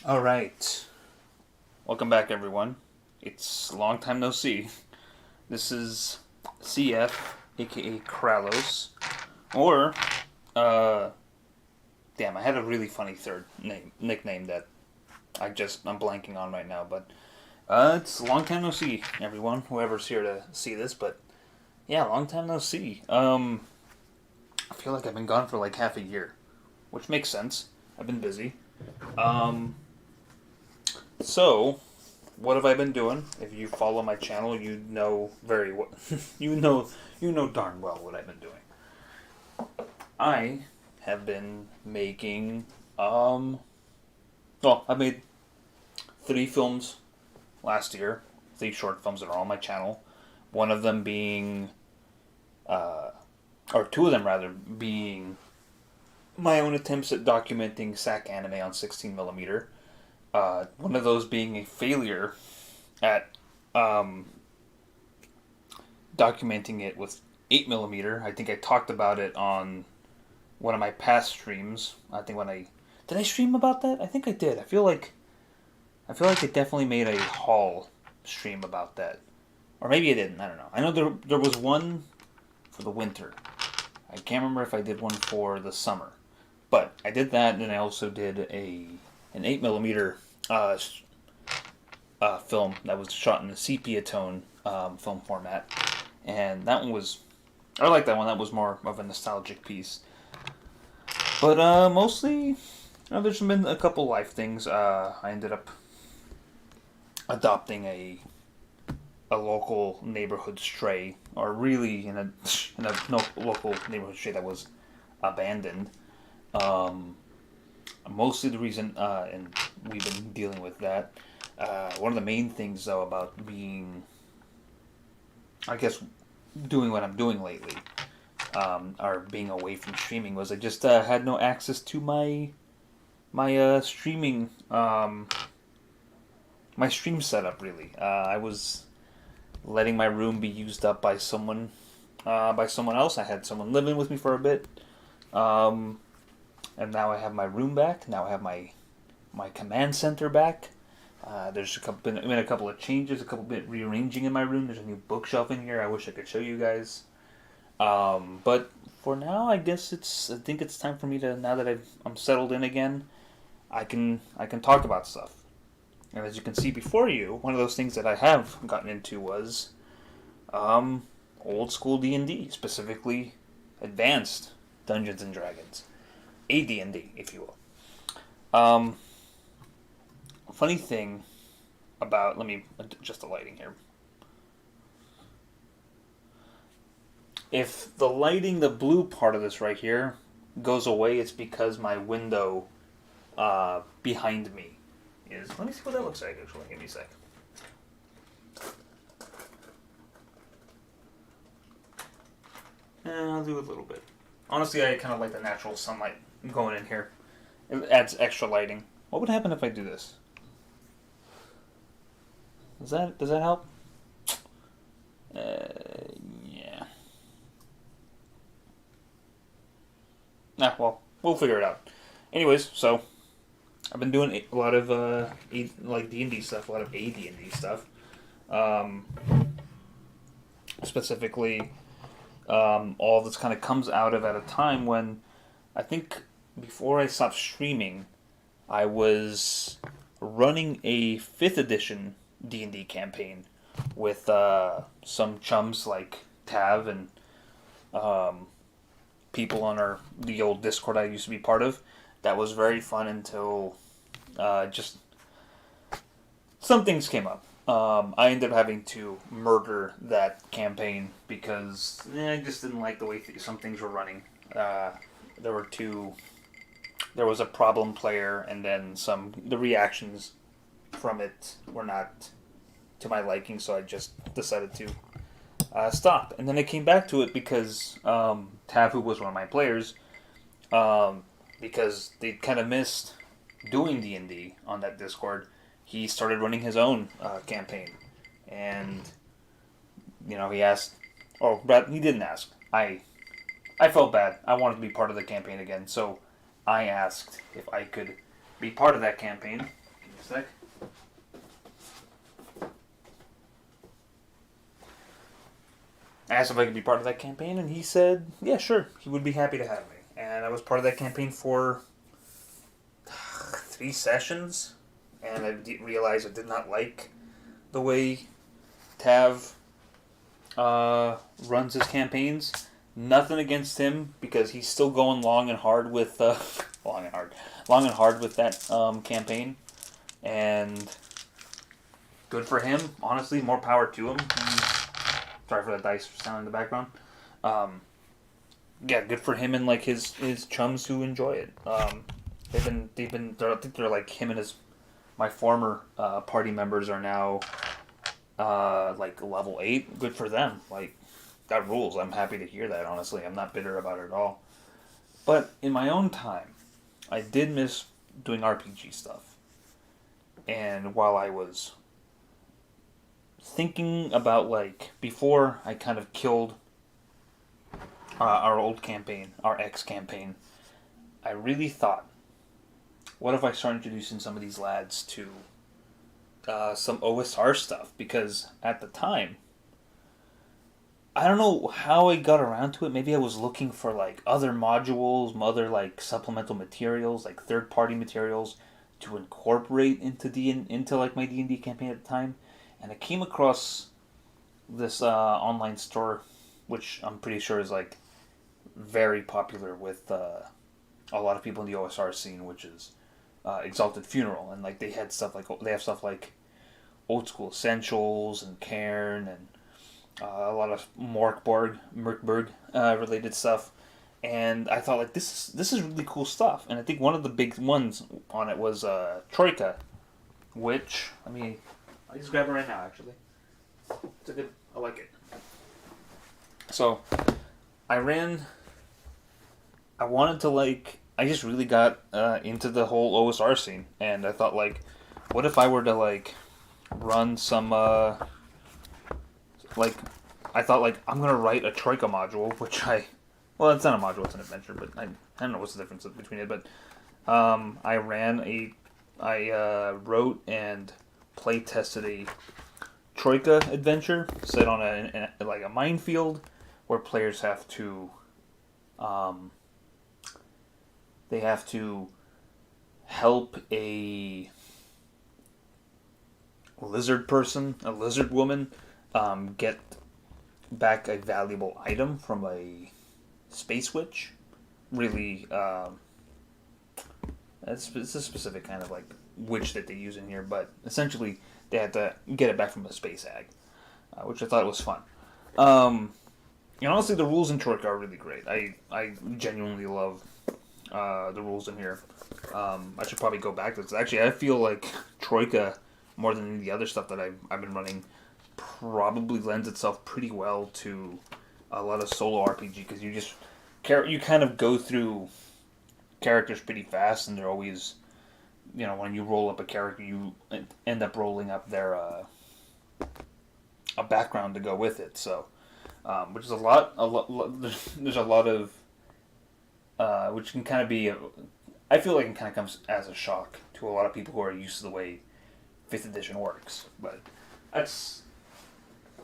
All right. Welcome back, everyone. It's a long time no see. This is CF, aka Kralos, or uh, damn, I had a really funny third nickname that I'm blanking on right now. But it's a long time no see, everyone. Whoever's here to see this, but yeah, long time no see. I feel like I've been gone for like half a year, which makes sense. I've been busy. Um, so what have I been doing? If you follow my channel, you know very well. you know darn well what I've been doing. I have been making I made 3 films last year. 3 short films that are on my channel. One of them being or two of them rather being my own attempts at documenting SAC anime on 16 millimeter. One of those being a failure at documenting it with 8 millimeter. I think I talked about it on one of my past streams. I think when I did I stream about that? I think I did. I feel like I definitely made a haul stream about that, or maybe I didn't. I don't know. I know there was one for the winter. I can't remember if I did one for the summer, but I did that, and I also did an 8 millimeter film that was shot in the sepia tone film format, and that one was I like that one. That was more of a nostalgic piece. But mostly, there's been a couple life things. I ended up adopting a local neighborhood stray, or really in a no, local neighborhood stray that was abandoned. Um, Mostly the reason, and we've been dealing with that. One of the main things, though, about being, I guess, doing what I'm doing lately, or being away from streaming, was I just had no access to my streaming, my stream setup. Really, I was letting my room be used up by someone else. I had someone living with me for a bit, um, and now I have my room back. Now I have my command center back. There's been a couple of changes, a couple bit rearranging in my room. There's a new bookshelf in here. I wish I could show you guys. But for now, I guess I think it's time for me to, now that I'm settled in again. I can talk about stuff. And as you can see before you, one of those things that I have gotten into was um, old school D&D, specifically advanced Dungeons and Dragons, AD&D, if you will. Um, Funny thing about, let me adjust the lighting here. If the lighting, the blue part of this right here, goes away, it's because my window behind me is. Let me see what that looks like. Actually, give me a sec. I'll do a little bit. Honestly, I kind of like the natural sunlight going in here. It adds extra lighting. What would happen if I do this? Does that help? Yeah. Nah, well, we'll figure it out. Anyways, so I've been doing a lot of like D&D stuff, a lot of AD&D stuff. Um, Specifically, all this kind of comes out of at a time when I think before I stopped streaming, I was running a 5th edition D&D campaign with some chums like Tav and um, people on the old Discord I used to be part of. That was very fun until just some things came up. I ended up having to murder that campaign because I just didn't like the way some things were running. There were two. There was a problem player, and then the reactions from it were not to my liking, so I just decided to stop. And then I came back to it because Tav, who was one of my players, because they kind of missed doing D&D on that Discord, he started running his own campaign. And, he asked, or he didn't ask. I felt bad. I wanted to be part of the campaign again, so I asked if I could be part of that campaign. sec. I asked if I could be part of that campaign, and he said, yeah, sure, he would be happy to have me. And I was part of that campaign for 3 sessions, and I realized I did not like the way Tav runs his campaigns. Nothing against him, because he's still going long and hard with that campaign, and good for him. Honestly, more power to him. Sorry for the dice sound in the background. Yeah, good for him and like his chums who enjoy it. I think they're like him and my former party members are now like level 8. Good for them. Like, that rules. I'm happy to hear that, honestly. I'm not bitter about it at all. But in my own time, I did miss doing RPG stuff. And while I was thinking about, like, before I kind of killed our old campaign, our X campaign, I really thought, what if I start introducing some of these lads to some OSR stuff? Because at the time, I don't know how I got around to it. Maybe I was looking for like other modules, other like supplemental materials, like third-party materials to incorporate into like my D&D campaign at the time, and I came across this online store, which I'm pretty sure is like very popular with a lot of people in the OSR scene, which is Exalted Funeral, and like they have stuff like Old School Essentials and Cairn and a lot of Merkborg related stuff, and I thought like this is really cool stuff. And I think one of the big ones on it was Troika, which I just grab it right now. Actually, I like it. So I wanted to like. I just really got into the whole OSR scene, and I thought like, what if I were to like run some I thought like I'm gonna write a Troika module, it's not a module, it's an adventure, but I don't know what's the difference between it, but I wrote and play tested a Troika adventure set on a minefield where players have to help a lizard woman get back a valuable item from a space witch. Really, it's a specific kind of like witch that they use in here, but essentially they had to get it back from a space hag, which I thought was fun. And honestly, the rules in Troika are really great. I genuinely love the rules in here. I should probably go back to this. Actually, I feel like Troika, more than any of the other stuff that I've been running, probably lends itself pretty well to a lot of solo RPG, because you kind of go through characters pretty fast, and they're always, when you roll up a character, you end up rolling up their a background to go with it. So, which is a lot. There's a lot of which can kind of be. I feel like it kind of comes as a shock to a lot of people who are used to the way 5th edition works, but that's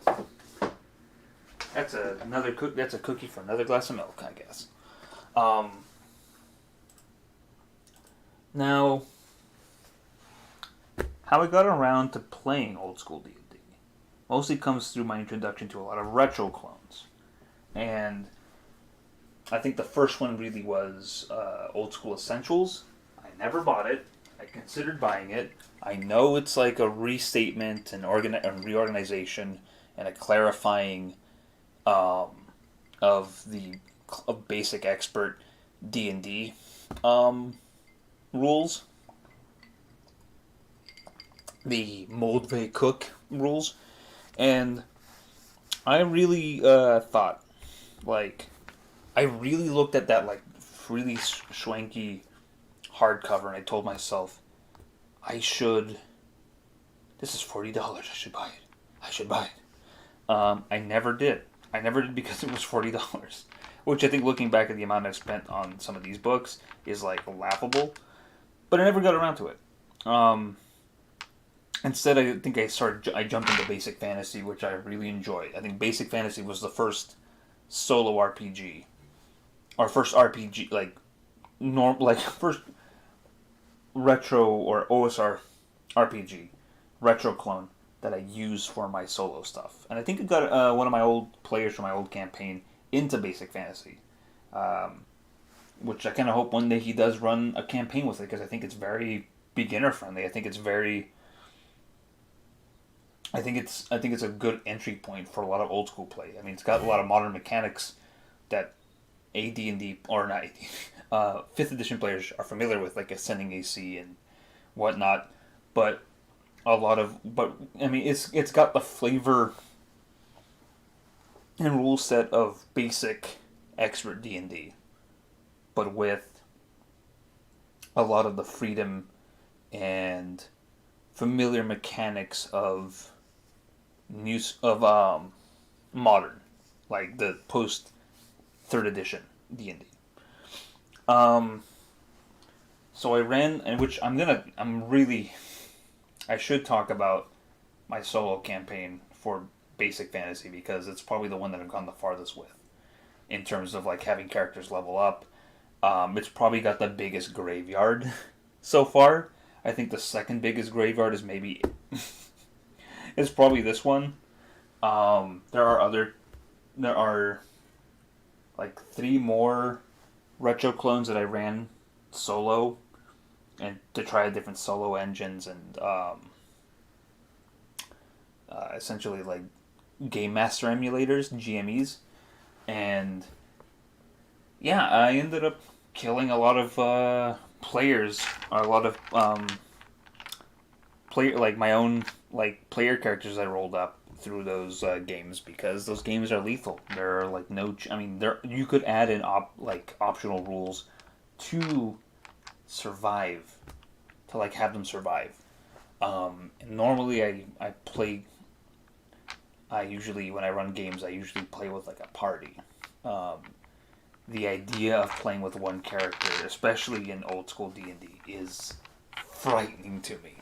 a cookie for another glass of milk, I guess. Now, how I got around to playing Old School D&D mostly comes through my introduction to a lot of retro clones, and I think the first one really was Old School Essentials. I never bought it. I considered buying it. I know it's like a restatement and reorganization and a clarifying of basic expert D&D rules. The Moldve Cook rules. And I really thought, like, I really looked at that, like, really swanky hardcover, and I told myself, this is $40, I should buy it. I never did. Because it was $40. Which I think, looking back at the amount I've spent on some of these books, is, like, laughable. But I never got around to it. Instead, I jumped into Basic Fantasy, which I really enjoy. I think Basic Fantasy was the first solo RPG, or first RPG first retro or OSR RPG retro clone that I use for my solo stuff. And I think it got one of my old players from my old campaign into Basic Fantasy, which I kind of hope one day he does run a campaign with it, because I think it's very beginner friendly. I think it's a good entry point for a lot of old school play. I mean, it's got a lot of modern mechanics that AD&D or not AD, fifth edition players are familiar with, like ascending AC and whatnot. But I mean, it's got the flavor and rule set of basic expert D&D, but with a lot of the freedom and familiar mechanics of modern, like the post third edition D&D. So I ran, and which I should talk about my solo campaign for Basic Fantasy, because it's probably the one that I've gone the farthest with in terms of like having characters level up. It's probably got the biggest graveyard so far. I think the second biggest graveyard is maybe it's probably this one. There are like 3 more retro clones that I ran solo, and to try different solo engines and essentially like game master emulators, GMEs, and yeah, I ended up killing a lot of players, a lot of like my own like player characters I rolled up through those games, because those games are lethal. There are like you could add in optional rules to survive, to like have them survive. Normally I usually, when I run games, I usually play with like a party. The idea of playing with one character, especially in old school D&D, is frightening to me.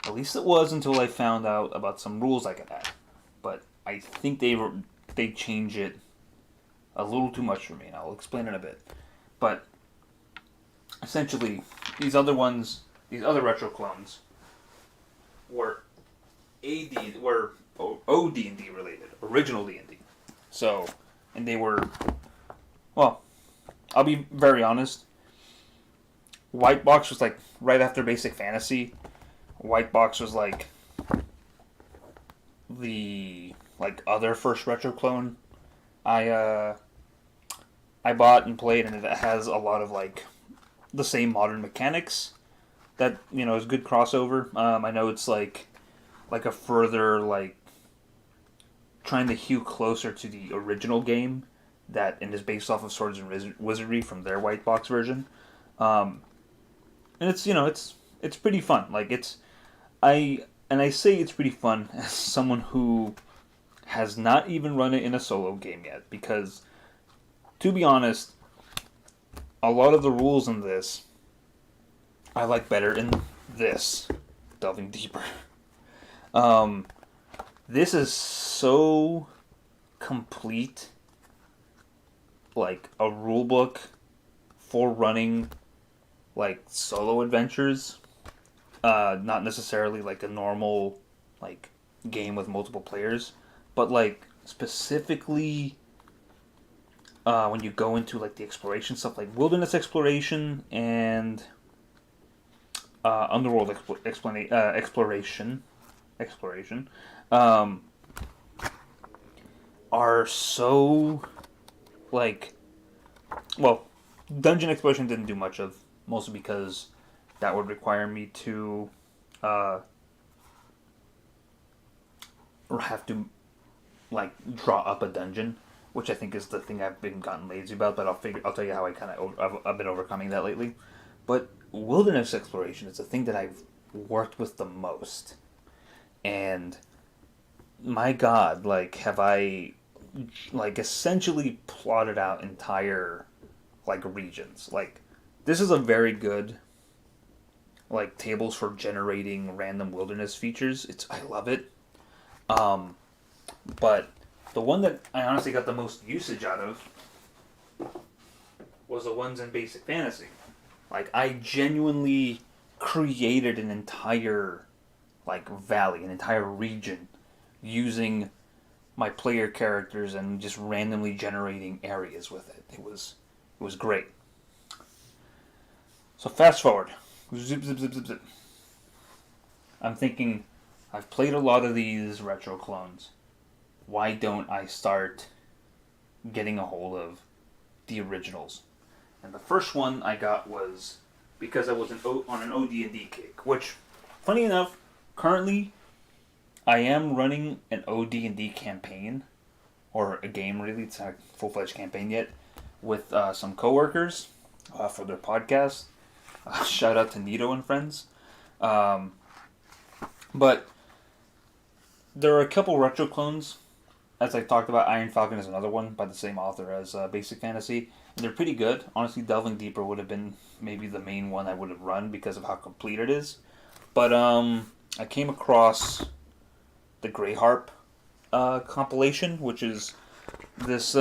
At least it was until I found out about some rules I could add. But I think they change it a little too much for me, and I'll explain in a bit. But essentially, these other retro clones were OD&D related, original D&D. So, and they were, well, I'll be very honest. White Box was like right after Basic Fantasy. White Box was like the other first retro clone I bought and played, and it has a lot of like the same modern mechanics that is good crossover. I know it's like a further like trying to hew closer to the original game and is based off of Swords and Wizardry from their White Box version. And it's pretty fun. Like I say it's pretty fun as someone who has not even run it in a solo game yet, because to be honest, a lot of the rules in this I like better in this, delving deeper. This is so complete, like a rule book for running like solo adventures, not necessarily like a normal like game with multiple players, but like specifically when you go into like the exploration stuff, like wilderness exploration and underworld exploration, are so like, well, dungeon exploration didn't do much of, mostly because that would require me to have to like draw up a dungeon, which I think is the thing I've been gotten lazy about. But I'll tell you how I've been overcoming that lately. But wilderness exploration is the thing that I've worked with the most, and my God, like have I like essentially plotted out entire like regions. Like this is a very good like tables for generating random wilderness features. I love it. Um, but the one that I honestly got the most usage out of was the ones in Basic Fantasy. Like, I genuinely created an entire like valley, an entire region, using my player characters and just randomly generating areas with it. It was great. So fast forward, zip zip zip zip zip. I'm thinking, I've played a lot of these retro clones. Why don't I start getting a hold of the originals? And the first one I got was because I was on an OD&D kick, which, funny enough, currently I am running an OD&D campaign, or a game really. It's not a full-fledged campaign yet, with some coworkers for their podcast. Shout out to Nito and friends. But there are a couple retro clones. As I talked about, Iron Falcon is another one by the same author as Basic Fantasy. And they're pretty good. Honestly, Delving Deeper would have been maybe the main one I would have run because of how complete it is. But I came across the Grey Harp compilation, which is this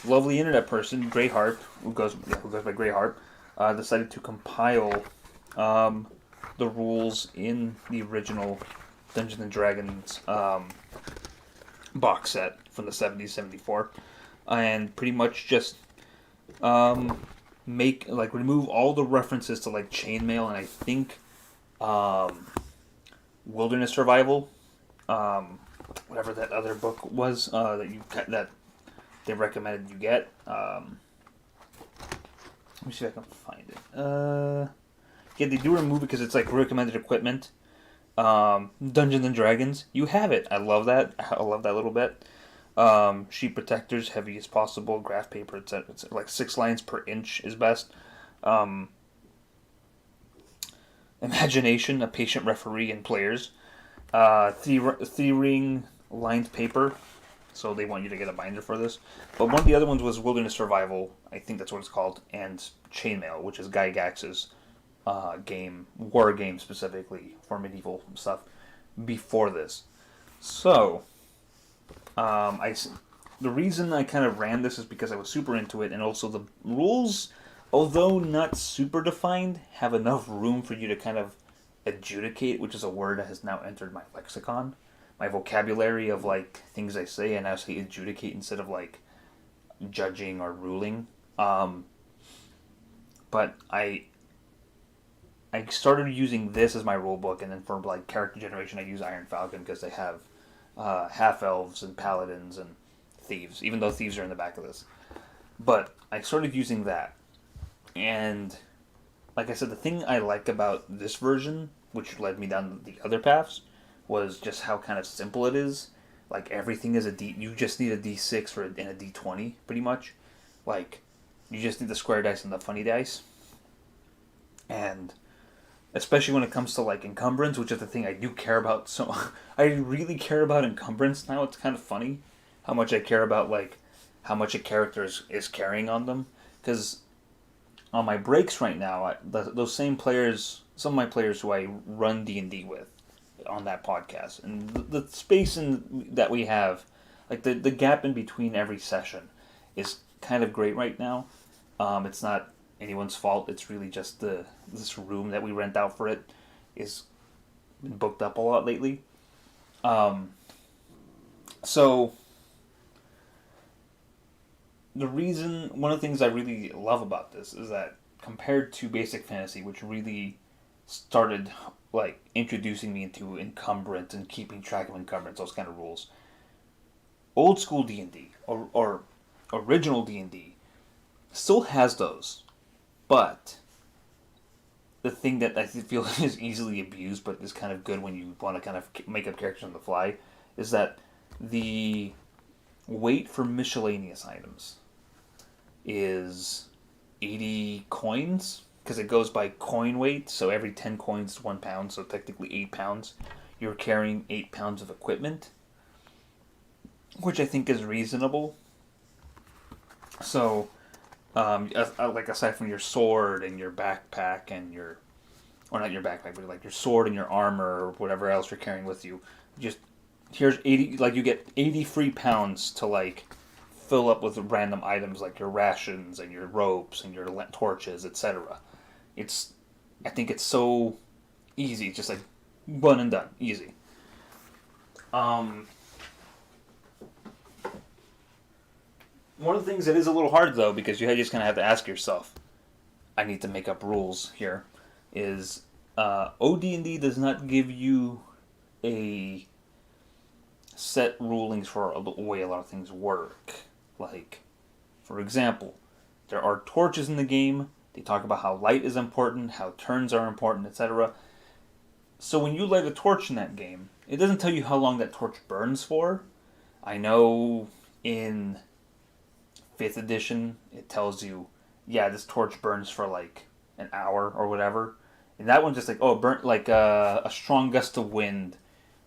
lovely internet person, Grey Harp, who goes by Grey Harp, decided to compile the rules in the original Dungeons and Dragons box set from the 70s, 74, and pretty much just remove all the references to like chainmail and I think wilderness survival, whatever that other book was that they recommended you get. Let me see if I can find it. Yeah, they do remove it because it's like recommended equipment. Dungeons and Dragons, you have it. I love that. I love that little bit. Sheet protectors, heavy as possible. Graph paper, it's like 6 lines per inch is best. Imagination, a patient referee and players. Three ring lined paper, so they want you to get a binder for this. But one of the other ones was Wilderness Survival, I think that's what it's called, and Chainmail, which is Guy Gax's war game specifically for medieval stuff before this. So, the reason I kind of ran this is because I was super into it, and also the rules, although not super defined, have enough room for you to kind of adjudicate, which is a word that has now entered my lexicon, my vocabulary of like things I say, and I say adjudicate instead of like judging or ruling. But I started using this as my rule book, and then for like character generation, I use Iron Falcon because they have half elves and paladins and thieves, even though thieves are in the back of this. But I started using that, and like I said, the thing I like about this version, which led me down the other paths, was just how kind of simple it is. Like everything is you just need a D6 and a D20, pretty much. Like you just need the square dice and the funny dice, and especially when it comes to like encumbrance, which is the thing I do care about. So I really care about encumbrance now. It's kind of funny how much I care about like how much a character is carrying on them. Because on my breaks right now, those same players, some of my players who I run D&D with on that podcast, and the space that we have, like the gap in between every session is kind of great right now. It's not anyone's fault. It's really just this room that we rent out for it is been booked up a lot lately. So one of the things I really love about this is that compared to Basic Fantasy, which really started like introducing me into encumbrance and keeping track of encumbrance, those kind of rules, Old School D&D or original D&D still has those. But the thing that I feel is easily abused, but is kind of good when you want to kind of make up characters on the fly, is that the weight for miscellaneous items is 80 coins, because it goes by coin weight, so every 10 coins is 1 pound, so technically 8 pounds. You're carrying 8 pounds of equipment, which I think is reasonable. So like aside from your sword and your backpack and your or not your backpack, but like your sword and your armor or whatever else you're carrying with you. Just here's 80, like you get 80 free pounds to like fill up with random items like your rations and your ropes and your torches, etc. It's, I think it's so easy. It's just like one and done, easy. One of the things that is a little hard though, because you just kind of have to ask yourself, I need to make up rules here, is OD&D does not give you a set rulings for the way a lot of things work. Like, for example, there are torches in the game. They talk about how light is important, how turns are important, etc. So when you light a torch in that game, it doesn't tell you how long that torch burns for. I know in 5th edition, it tells you, yeah, this torch burns for like an hour or whatever. And that one's just like, oh, burnt like a strong gust of wind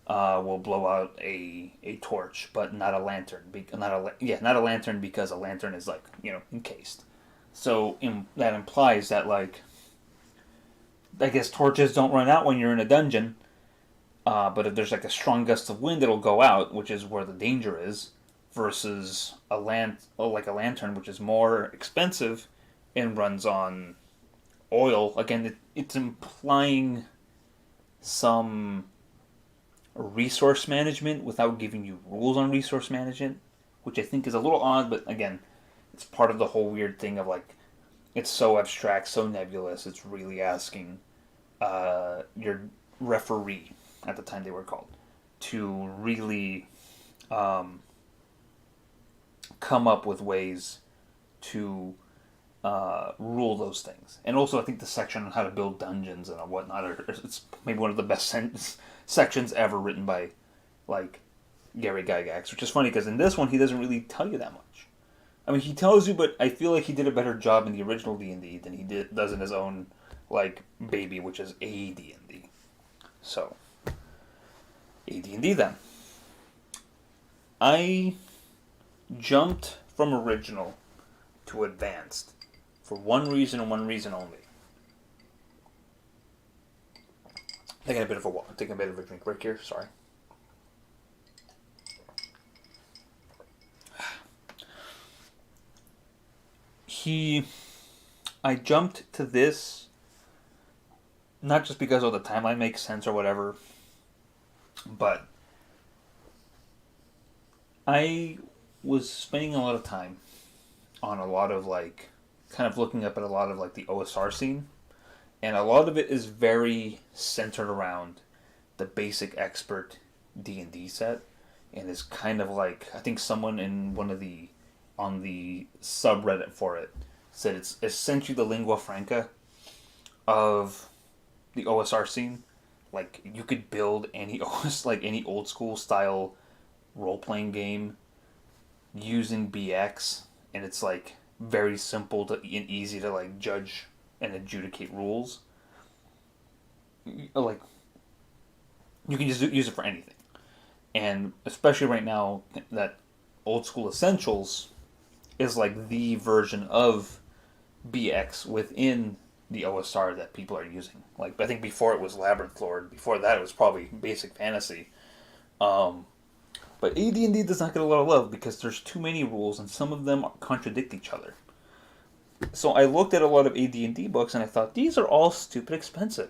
will blow out a torch, but not a lantern. Not a lantern, because a lantern is like, encased. So that implies that, like, I guess torches don't run out when you're in a dungeon. But if there's like a strong gust of wind, it'll go out, which is where the danger is. Versus a lantern, which is more expensive and runs on oil. Again, it's implying some resource management without giving you rules on resource management, which I think is a little odd, but again, it's part of the whole weird thing of like, it's so abstract, so nebulous, it's really asking your referee, at the time they were called, to really come up with ways to rule those things. And also, I think the section on how to build dungeons and whatnot, it's maybe one of the best sections ever written by, like, Gary Gygax, which is funny because in this one, he doesn't really tell you that much. I mean, he tells you, but I feel like he did a better job in the original D&D than he does in his own, like, baby, which is AD&D. So, AD&D then. I jumped from original to advanced for one reason and one reason only. Taking a bit of a drink break here. Sorry. I jumped to this not just because the timeline makes sense or whatever, but I was spending a lot of time on a lot of like, kind of looking up at a lot of like the OSR scene, and a lot of it is very centered around the basic expert D&D set, and is kind of like, I think someone in on the subreddit for it said it's essentially the lingua franca of the OSR scene. Like, you could build any any old school style role playing game using BX, and it's like very simple and easy to like judge and adjudicate rules. Like, you can just use it for anything, and especially right now that Old School Essentials is like the version of BX within the OSR that people are using. Like, I think before it was Labyrinth Lord. Before that, it was probably Basic Fantasy. But AD&D does not get a lot of love because there's too many rules, and some of them contradict each other. So I looked at a lot of AD&D books, and I thought, these are all stupid expensive.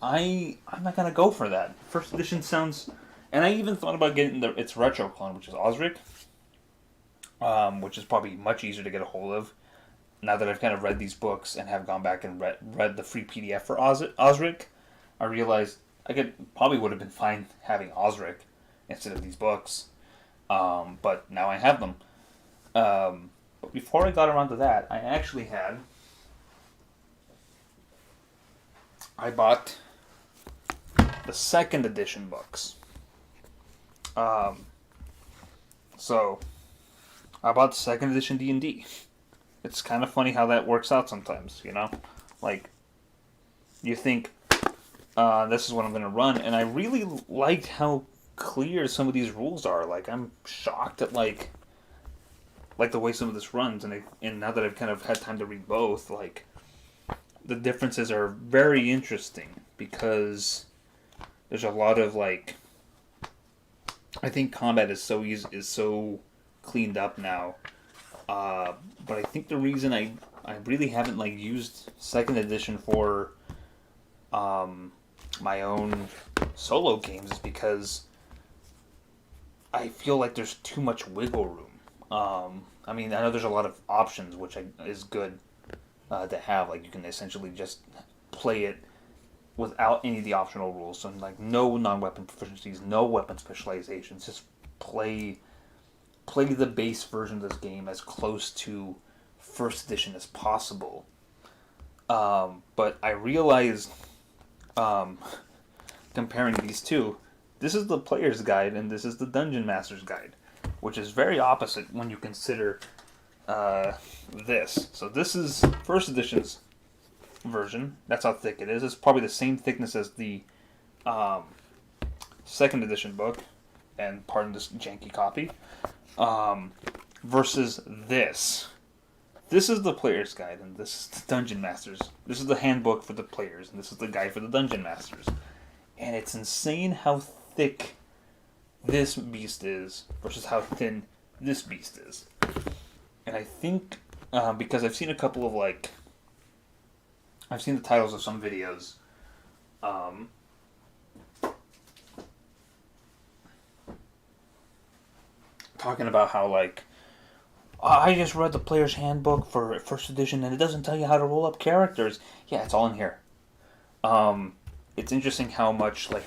I'm not going to go for that. First edition sounds... And I even thought about getting its retro clone, which is Osric, which is probably much easier to get a hold of. Now that I've kind of read these books and have gone back and read the free PDF for Osric, I realized probably would have been fine having Osric instead of these books. But now I have them. But before I got around to that, I bought the 2nd edition books. So I bought the 2nd edition D&D. It's kind of funny how that works out sometimes, Like, you think, this is what I'm going to run, and I really liked how clear some of these rules are. Like, I'm shocked at, like the way some of this runs, and now that I've kind of had time to read both, like, the differences are very interesting because there's a lot of like. I think combat is so cleaned up now. But I think the reason I really haven't like used second edition for my own solo games is because I feel like there's too much wiggle room. I mean, I know there's a lot of options, which is good to have. Like, you can essentially just play it without any of the optional rules. So, like, no non-weapon proficiencies, no weapon specializations. Just play the base version of this game as close to first edition as possible. But I realized, comparing these two, this is the player's guide and this is the dungeon master's guide, which is very opposite when you consider this. So this is first edition's version. That's how thick it is. It's probably the same thickness as the second edition book, and pardon this janky copy. Versus this. This is the player's guide, and this is the dungeon master's. This is the handbook for the players, and this is the guide for the dungeon masters. And it's insane how thick this beast is versus how thin this beast is. And I think because I've seen a couple of like, I've seen the titles of some videos. Talking about how like, I just read the player's handbook for first edition and it doesn't tell you how to roll up characters. Yeah, it's all in here. It's interesting how much like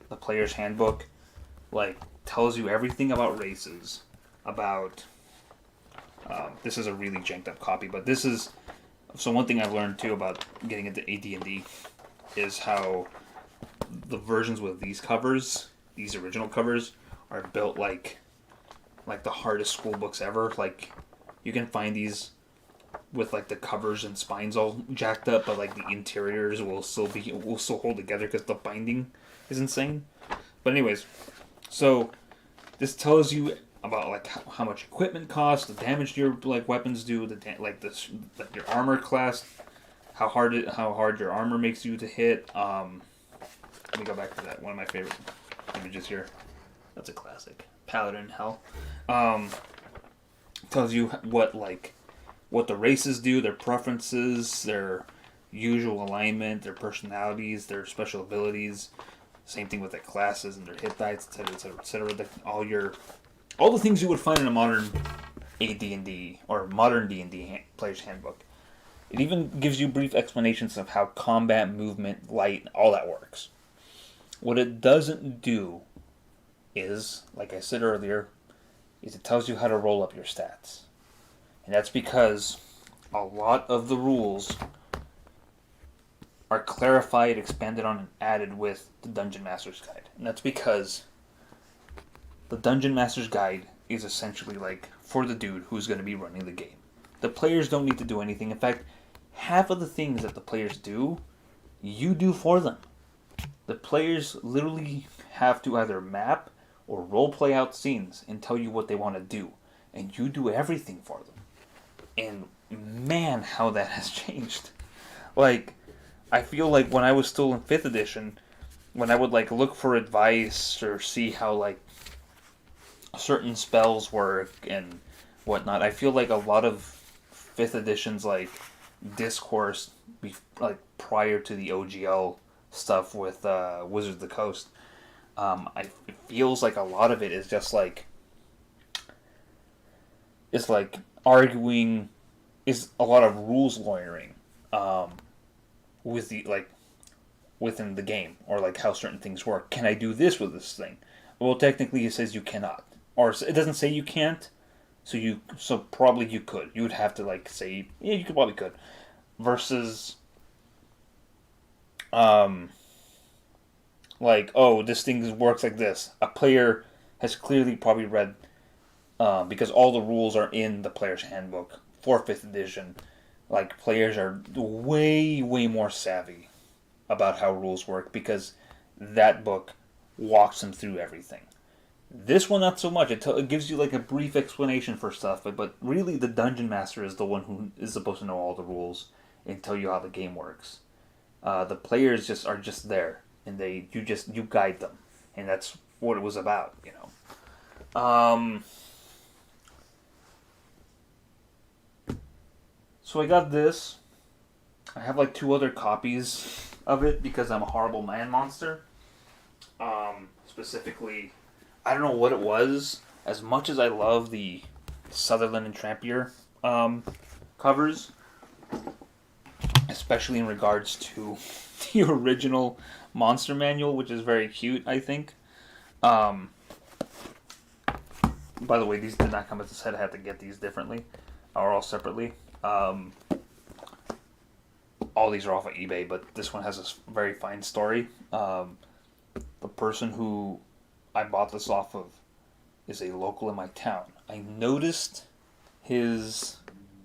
the player's handbook like tells you everything about races, about this is a really janked up copy, but this is so one thing I've learned too about getting into AD&D is how the versions with these covers, these original covers, are built like the hardest school books ever. Like, you can find these with like the covers and spines all jacked up, but like the interiors will still hold together because the binding is insane. But anyways, so this tells you about like how much equipment costs, the damage your like weapons do, like your armor class, how hard your armor makes you to hit. Let me go back to that. One of my favorite images here. That's a classic. Paladin Hell. Tells you what the races do, their preferences, their usual alignment, their personalities, their special abilities. Same thing with their classes and their hit dice, etc., etc., etc. All the things you would find in a modern AD&D or modern D&D player's handbook. It even gives you brief explanations of how combat, movement, light, all that works. What it doesn't do is, like I said earlier, is it tells you how to roll up your stats. And that's because a lot of the rules are clarified, expanded on, and added with the Dungeon Master's Guide. And that's because the Dungeon Master's Guide is essentially like for the dude who's going to be running the game. The players don't need to do anything. In fact, half of the things that the players do, you do for them. The players literally have to either map or role play out scenes and tell you what they want to do. And you do everything for them. And man, how that has changed. Like, I feel like when I was still in 5th edition, when I would like look for advice or see how like certain spells work and whatnot, I feel like a lot of 5th edition's like discourse like prior to the OGL stuff with Wizards of the Coast, it feels like a lot of it is just like it's like arguing, is a lot of rules lawyering with the like within the game, or like how certain things work. Can I do this with this thing? Well, technically it says you cannot, or it doesn't say you can't. So probably you could. You would have to like say, yeah, you probably could. Versus like, oh, this thing works like this. A player has clearly probably read, because all the rules are in the player's handbook for 5th edition. Like, players are way, way more savvy about how rules work because that book walks them through everything. This one, not so much. It gives you like a brief explanation for stuff, but really the Dungeon Master is the one who is supposed to know all the rules and tell you how the game works. The players are just there, and you guide them, and that's what it was about, you know. So I got this. I have like 2 other copies of it because I'm a horrible man monster. Specifically, I don't know what it was. As much as I love the Sutherland and Trampier covers, especially in regards to the original Monster Manual, which is very cute, I think. By the way, these did not come as a set. I had to get these differently, or all separately. All these are off of eBay, but this one has a very fine story. The person who I bought this off of is a local in my town. I noticed his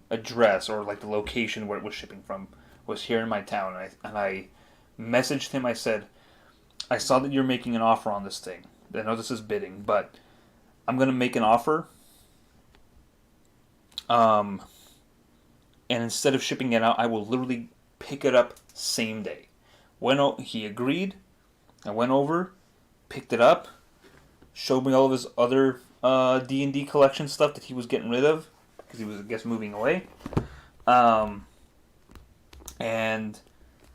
address, or like the location where it was shipping from, was here in my town, and I messaged him. I said, I saw that you're making an offer on this thing. I know this is bidding, but I'm going to make an offer. And instead of shipping it out, I will literally pick it up same day. He agreed. I went over, picked it up, showed me all of his other D&D collection stuff that he was getting rid of because he was, I guess, moving away. And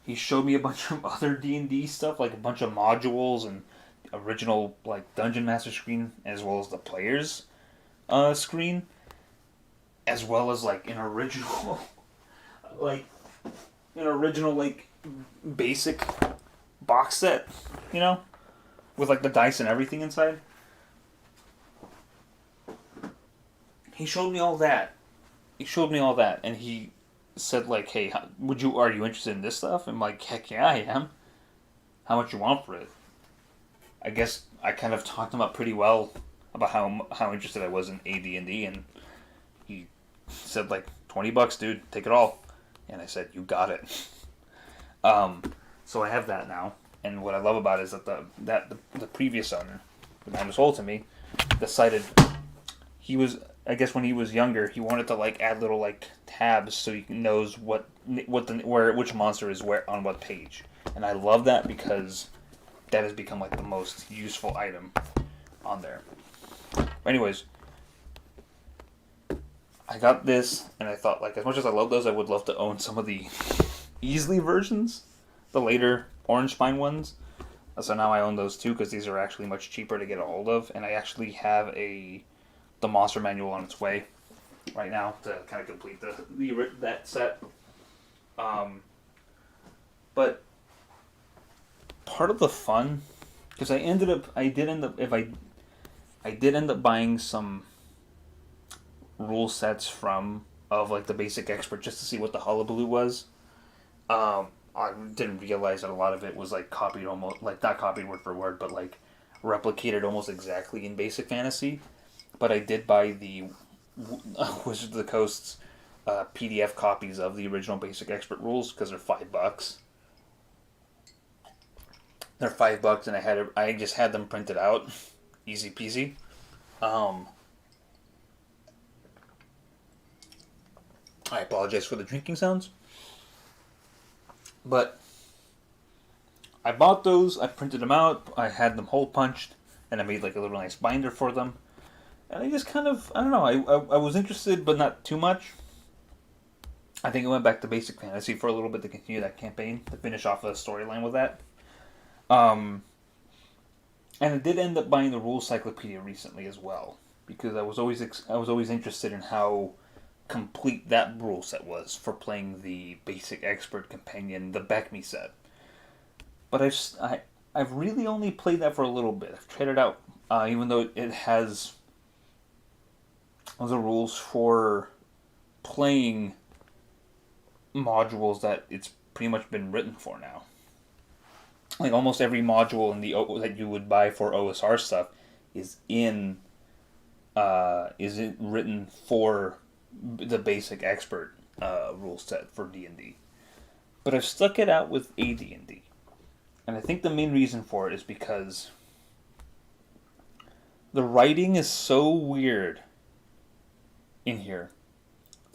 he showed me a bunch of other D&D stuff, like a bunch of modules and original like Dungeon Master screen, as well as the players screen, as well as like an original like basic box set, you know, with like the dice and everything inside. He showed me all that. And he said like, "Hey, are you interested in this stuff?" I'm like, "Heck yeah, I am. How much you want for it?" I guess I kind of talked him up pretty well about how interested I was in AD&D, and he said like, $20, dude, take it all. And I said, you got it. So I have that now, and what I love about it is that the previous owner, the man who sold to me, decided when he was younger, he wanted to like add little like tabs so he knows which monster is where on what page, and I love that because that has become like the most useful item on there. But anyways, I got this, and I thought, like, as much as I love those, I would love to own some of the Easily versions, the later Orange Spine ones. So now I own those too, because these are actually much cheaper to get a hold of, and I actually have the Monster Manual on its way right now to kind of complete that set. But part of the fun, because I did end up buying some rule sets of like the Basic Expert just to see what the hullabaloo was. I didn't realize that a lot of it was like copied almost, like not copied word for word, but like replicated almost exactly in Basic Fantasy. But I did buy the Wizards of the Coast's PDF copies of the original Basic Expert rules because they're $5. They're $5, and I just had them printed out, easy peasy. I apologize for the drinking sounds. But I bought those, I printed them out, I had them hole punched, and I made like a little nice binder for them. And I just kind of, I don't know, I was interested, but not too much. I think I went back to Basic Fantasy for a little bit to continue that campaign, to finish off a storyline with that. And I did end up buying the Rules Cyclopedia recently as well, because I was always interested in how complete that rule set was for playing the Basic Expert Companion, the Beckme set. But I've really only played that for a little bit. I've tried it out, even though it has the rules for playing modules that it's pretty much been written for now. Like almost every module that you would buy for OSR stuff is written for the Basic Expert rule set for D&D. But I've stuck it out with AD&D. And I think the main reason for it is because the writing is so weird in here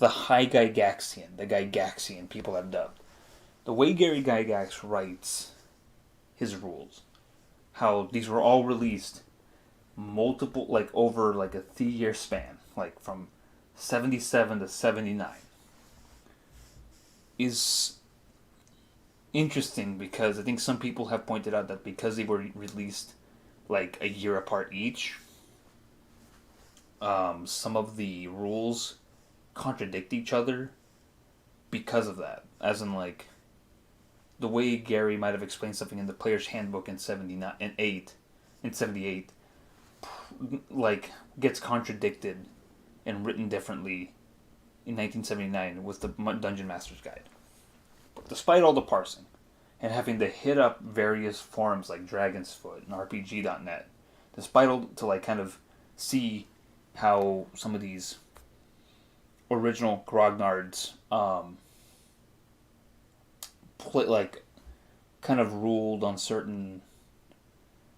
the High Gygaxian, the Gygaxian people have dubbed. The way Gary Gygax writes his rules, how these were all released multiple, like over like a 3-year span, like from 77 to 79, is interesting because I think some people have pointed out that because they were released like a year apart each, some of the rules contradict each other because of that. As in, like, the way Gary might have explained something in the player's handbook in 78, like, gets contradicted and written differently in 1979 with the Dungeon Master's Guide. But despite all the parsing and having to hit up various forums like Dragon's Foot and RPG.net, despite all to like kind of see how some of these original grognards like kind of ruled on certain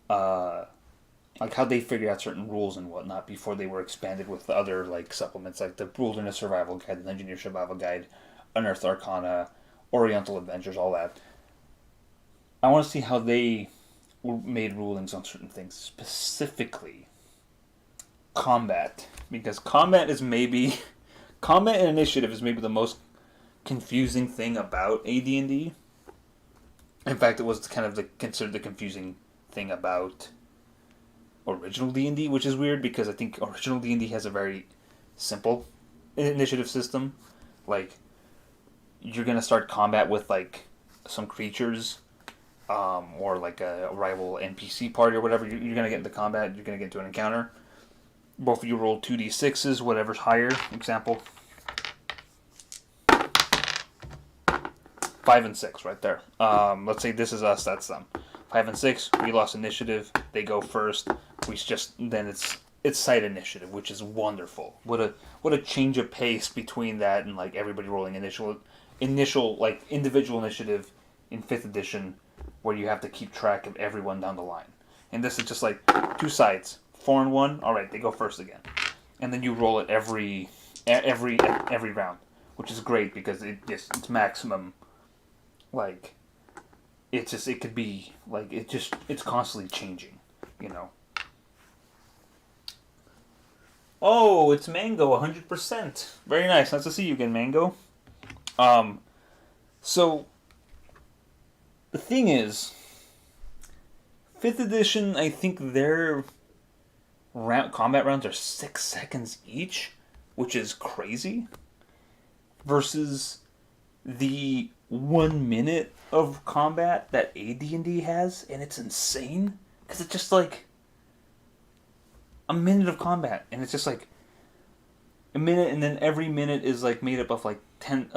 like how they figured out certain rules and whatnot before they were expanded with the other like supplements like the Wilderness Survival Guide, the Engineer Survival Guide, Unearthed Arcana, Oriental Adventures, all that. I want to see how they made rulings on certain things, specifically combat, because combat and initiative is maybe the most confusing thing about AD&D. In fact, it was kind of considered the confusing thing about original D&D, which is weird because I think original D&D has a very simple initiative system. Like, you're gonna start combat with like some creatures, or like a rival NPC party or whatever. You're gonna get into combat. You're gonna get into an encounter. Both of you roll 2d6s, whatever's higher. Example, 5 and 6, right there. Let's say this is us. That's them. 5 and 6. We lost initiative. They go first. Then it's side initiative, which is wonderful. What a change of pace between that and like everybody rolling initial like individual initiative in 5th edition, where you have to keep track of everyone down the line. And this is just like 2 sides, 4 and 1. All right, they go first again, and then you roll it every round, which is great because it's maximum. Like, it could be like it's constantly changing, you know. Oh, it's Mango, 100%. Very nice. Nice to see you again, Mango. So the thing is, 5th edition, I think their combat rounds are 6 seconds each, which is crazy, versus the 1 minute of combat that AD&D has, and it's insane, because it's just like a minute of combat, and it's just like a minute, and then every minute is like made up of like 10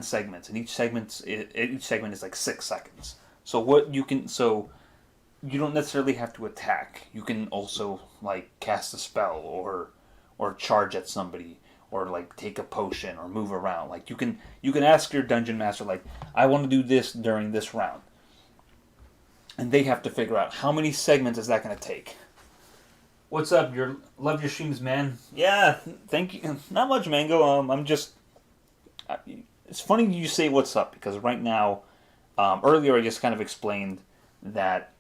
segments, and each segment is like 6 seconds. So you don't necessarily have to attack. You can also like cast a spell or charge at somebody, or like take a potion or move around. Like you can ask your dungeon master, like, I want to do this during this round, and they have to figure out how many segments is that going to take. What's up? Love your streams, man. Yeah, thank you. Not much, Mango. It's funny you say what's up, because right now, earlier I just kind of explained that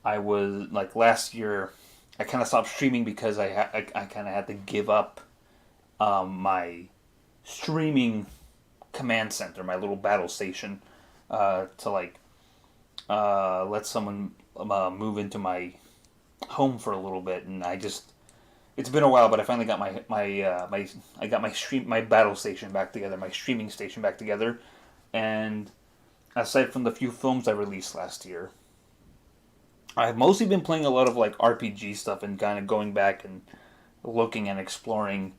I was like last year I kind of stopped streaming because I kind of had to give up my streaming command center, my little battle station, to like let someone move into my home for a little bit, and it's been a while, but I finally got my battle station back together, my streaming station back together, and aside from the few films I released last year, I've mostly been playing a lot of like RPG stuff and kind of going back and looking and exploring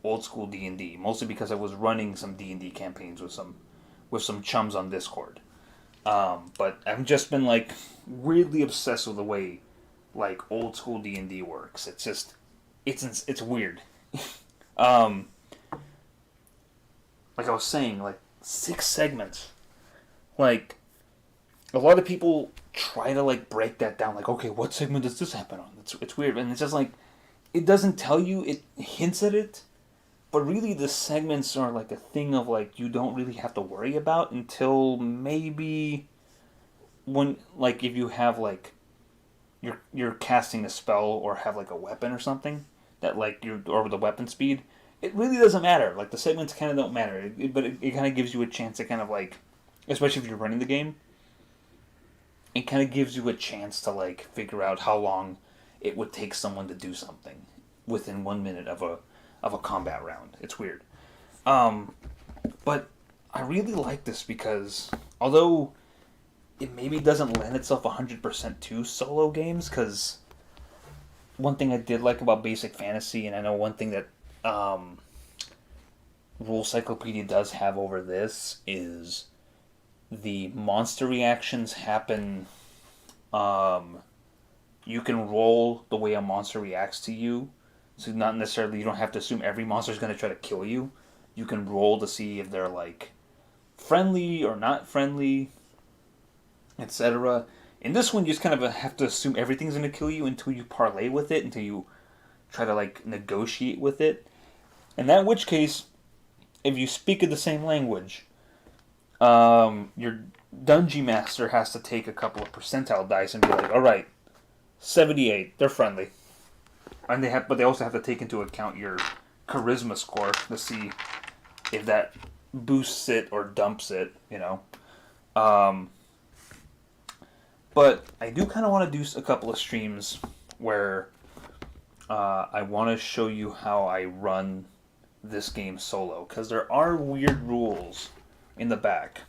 Old School D&D, mostly because I was running some D&D campaigns with some chums on Discord. But I've just been like weirdly obsessed with the way like Old School D&D works. It's just it's weird. Like I was saying, like 6 segments. Like a lot of people try to like break that down. Like, okay, what segment does this happen on? It's weird, and it's just like it doesn't tell you. It hints at it, But really, the segments are like a thing of like you don't really have to worry about until maybe when like if you have like you're casting a spell or have like a weapon or something that like you're or the weapon speed. It really doesn't matter. Like the segments kind of don't matter, but it kind of gives you a chance to kind of like, especially if you're running the game, it kind of gives you a chance to like figure out how long it would take someone to do something within 1 minute of a combat round. It's weird. But I really like this because although it maybe doesn't lend itself 100% to solo games, because one thing I did like about Basic Fantasy, and I know one thing that Rule Cyclopedia does have over this, is the monster reactions happen. You can roll the way a monster reacts to you, so not necessarily you don't have to assume every monster is going to try to kill you. You can roll to see if they're like friendly or not friendly, etc. In this one, you just kind of have to assume everything's going to kill you until you parlay with it, until you try to like negotiate with it. In that which case, if you speak of the same language, your dungeon master has to take a couple of percentile dice and be like, all right, 78, they're friendly. And but they also have to take into account your charisma score to see if that boosts it or dumps it, you know. But I do kind of want to do a couple of streams where I want to show you how I run this game solo, because there are weird rules in the back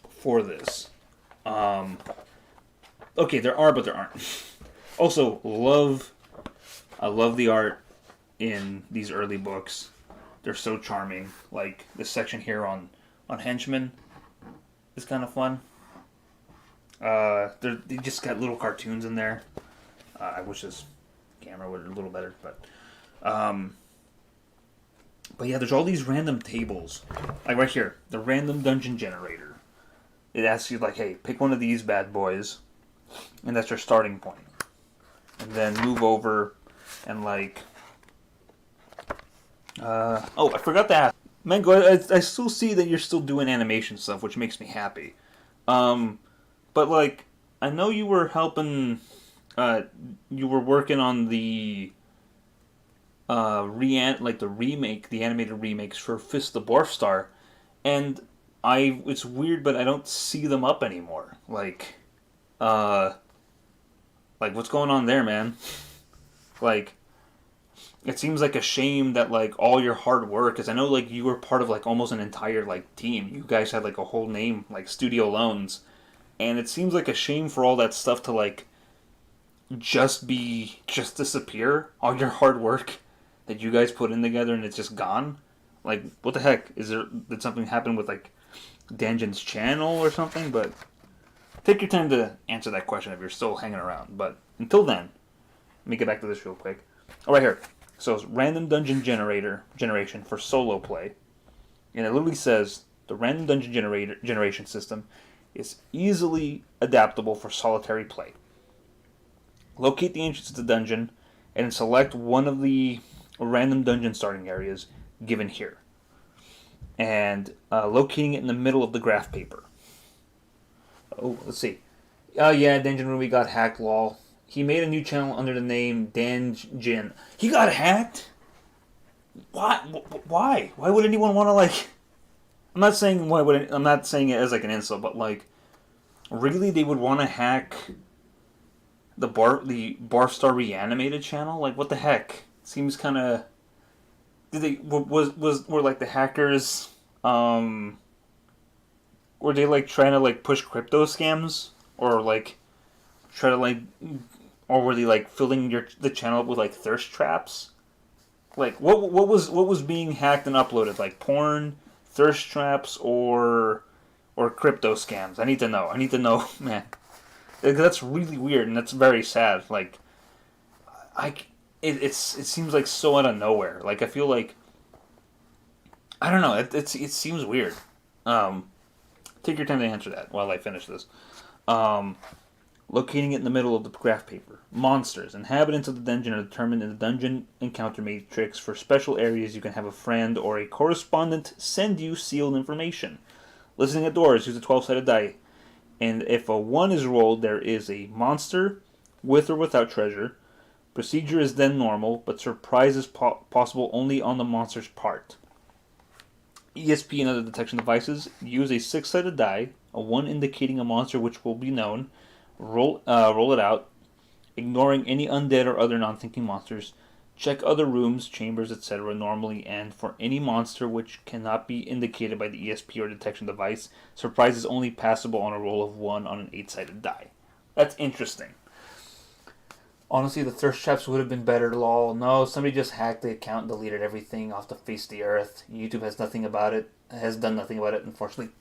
for this. Okay, there are, but there aren't. Also, I love the art in these early books. They're so charming. Like this section here on henchmen is kind of fun. They just got little cartoons in there. I wish this camera was a little better, but yeah, there's all these random tables. Like right here, the random dungeon generator. It asks you like, hey, pick one of these bad boys, and that's your starting point. And then move over and like, oh, I forgot to ask. Mango, I still see that you're still doing animation stuff, which makes me happy. But like, I know you were helping. You were working on the the animated remakes for Fist the Barf Star, and it's weird, but I don't see them up anymore. Like what's going on there, man? Like, it seems like a shame that like all your hard work, because I know like you were part of like almost an entire like team. You guys had like a whole name, like Studio Loans. And it seems like a shame for all that stuff to like just disappear. All your hard work that you guys put in together and it's just gone. Like, what the heck? Did something happen with like Danjan's channel or something? But take your time to answer that question if you're still hanging around. But until then, let me get back to this real quick. Oh, right here. So it's random dungeon generation for solo play. And it literally says the random dungeon generation system is easily adaptable for solitary play. Locate the entrance to the dungeon and select one of the random dungeon starting areas given here. And locating it in the middle of the graph paper. Oh, let's see. Oh yeah, Dungeon Ruby got hacked, lol. He made a new channel under the name Danjin. He got hacked? Why? Why? Why would anyone want to like... I'm not saying I'm not saying it as like an insult, but like, really, they would want to hack the Barfstar Reanimated channel? Like, what the heck? Seems kind of. Were like the hackers? Were they like trying to like push crypto scams or like try to like, or were they like filling the channel up with like thirst traps? Like, what was being hacked and uploaded? Like porn, thirst traps, or crypto scams? I need to know, man. That's really weird and that's very sad. Like, it seems like so out of nowhere. Like, I feel like, I don't know. It seems weird. Take your time to answer that while I finish this. locating it in the middle of the graph paper. Monsters. Inhabitants of the dungeon are determined in the dungeon encounter matrix. For special areas, you can have a friend or a correspondent send you sealed information. Listening at doors, use a 12-sided die. And if a 1 is rolled, there is a monster, with or without treasure. Procedure is then normal, but surprise is possible only on the monster's part. ESP and other detection devices use a 6-sided die, a 1 indicating a monster which will be known. Roll it out, ignoring any undead or other non-thinking monsters. Check other rooms, chambers, etc. normally, and for any monster which cannot be indicated by the ESP or detection device, surprise is only passable on a roll of 1 on an 8-sided die. That's interesting. Honestly, the thirst traps would have been better, lol. No, somebody just hacked the account and deleted everything off the face of the earth. YouTube has nothing about it. Has done nothing about it, unfortunately.